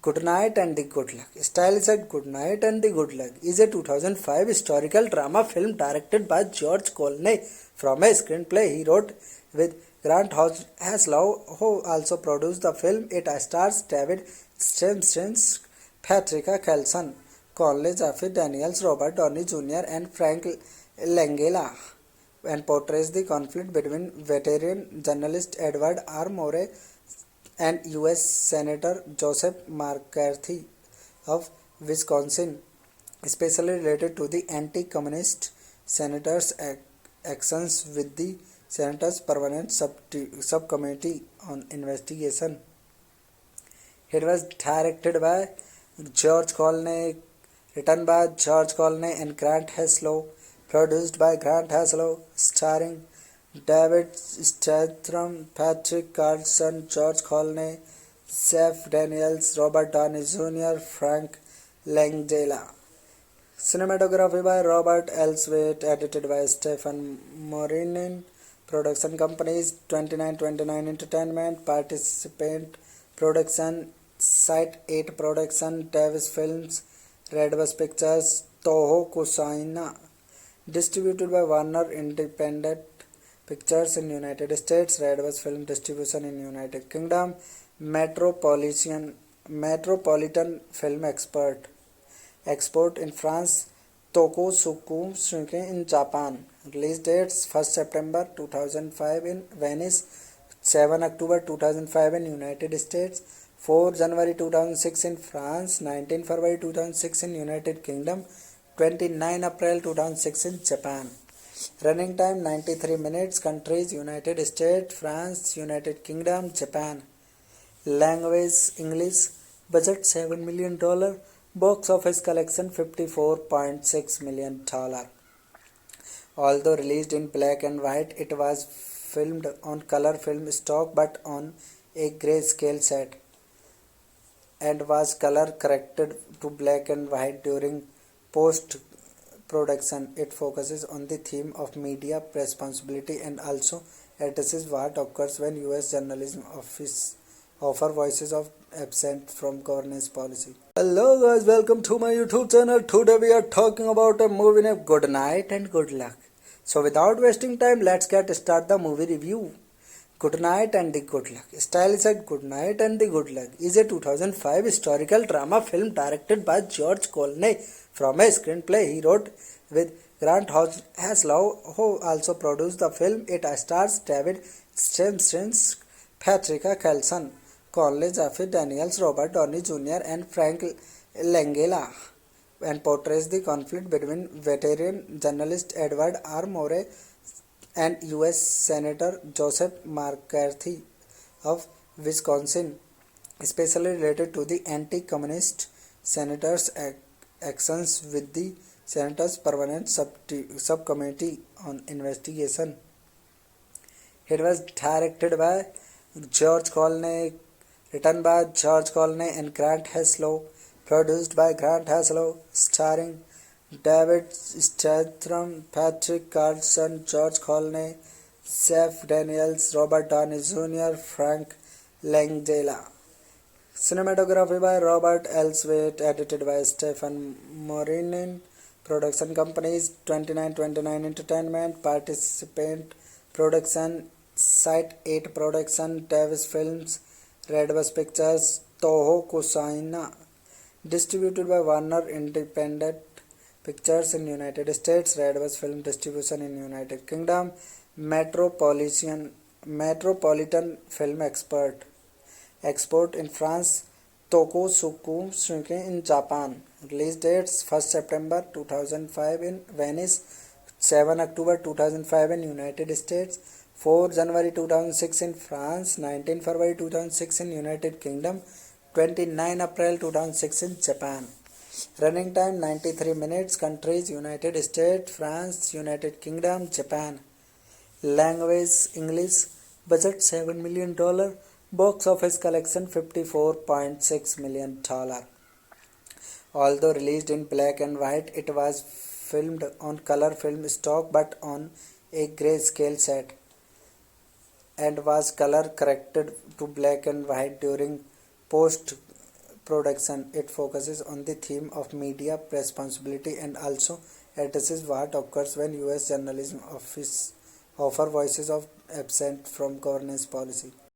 Good Night and the Good Luck. Style is at Good Night and the Good Luck is a 2005 historical drama film directed by George Clooney from a screenplay he wrote with Grant Haslow, who also produced the film. It stars David Strathairn, Patricia Carlson, Clooney, Jeff Daniels, Robert Downey Jr. and Frank Langella, and portrays the conflict between veteran journalist Edward R. Murrow and U.S. Senator Joseph McCarthy of Wisconsin, especially related to the anti-communist senators' actions with the Senator's Permanent Subcommittee on Investigation. It was directed by George Clooney, written by George Clooney and Grant Heslov, produced by Grant Heslov, starring David Statham, Patrick Carlson, George Clooney, Jeff Daniels, Robert Downey Jr., Frank Langella. Cinematography by Robert Elswit, edited by Stephen Morinin. Production companies 2929 Entertainment, Participant Production, Site 8 Production, Davis Films, Redbus Pictures, Toho Kusaina. Distributed by Warner Independent Pictures in United States, Redbus Film Distribution in United Kingdom, Metropolitan Film Export in France, Tokusuku in Japan. Release dates 1st September 2005 in Venice, 7 October 2005 in United States, 4 January 2006 in France, 19 February 2006 in United Kingdom, 29 April 2006 in Japan. Running time 93 minutes. Countries United States, France, United Kingdom, Japan. Language English. Budget $7 million. Box office collection $54.6 million. Although released in black and white, it was filmed on color film stock but on a grayscale set and was color corrected to black and white during post production. It focuses on the theme of media responsibility and also addresses what occurs when US journalism offer voices of absent from governance policy. Hello guys, welcome to my YouTube channel. Today we are talking about a movie named Good Night and Good Luck. So without wasting time, let's get start the movie review. Good Night and the Good Luck. Stylized Good Night and the Good Luck is a 2005 historical drama film directed by George Clooney from a screenplay he wrote with Grant Heslov, who also produced the film. It stars David Stimson, Patricia Carlson, Conley, Jeff Daniels, Robert Downey Jr. and Frank Langella, and portrays the conflict between veteran journalist Edward R. Murray and U.S. Senator Joseph McCarthy of Wisconsin, especially related to the anti-communist senators' actions with the Senator's Permanent Subcommittee on Investigation. It was directed by George Clooney, written by George Clooney and Grant Heslov, produced by Grant Heslov, starring David Statham, Patrick Carlson, George Clooney, Jeff Daniels, Robert Downey Jr., Frank Langella. Cinematography by Robert Elswit, edited by Stephen Morinin. Production companies 2929 Entertainment, Participant Production, Site 8 Production, Davis Films, Redbus Pictures, Toho Kusaina. Distributed by Warner Independent Pictures in United States, Redbus Film Distribution in United Kingdom, Metropolitan Film Export in France, Tokusuku in Japan. Release dates 1st September 2005 in Venice, 7 October 2005 in United States, 4 January 2006 in France, 19 February 2006 in United Kingdom, 29 April 2006 in Japan. Running time 93 minutes. Countries United States, France, United Kingdom, Japan. Language English. Budget $7 million. Box office collection $54.6 million. Although released in black and white, it was filmed on color film stock but on a grayscale set and was color corrected to black and white during post production. It focuses on the theme of media responsibility and also addresses what occurs when US journalism offer voices of absent from governance policy.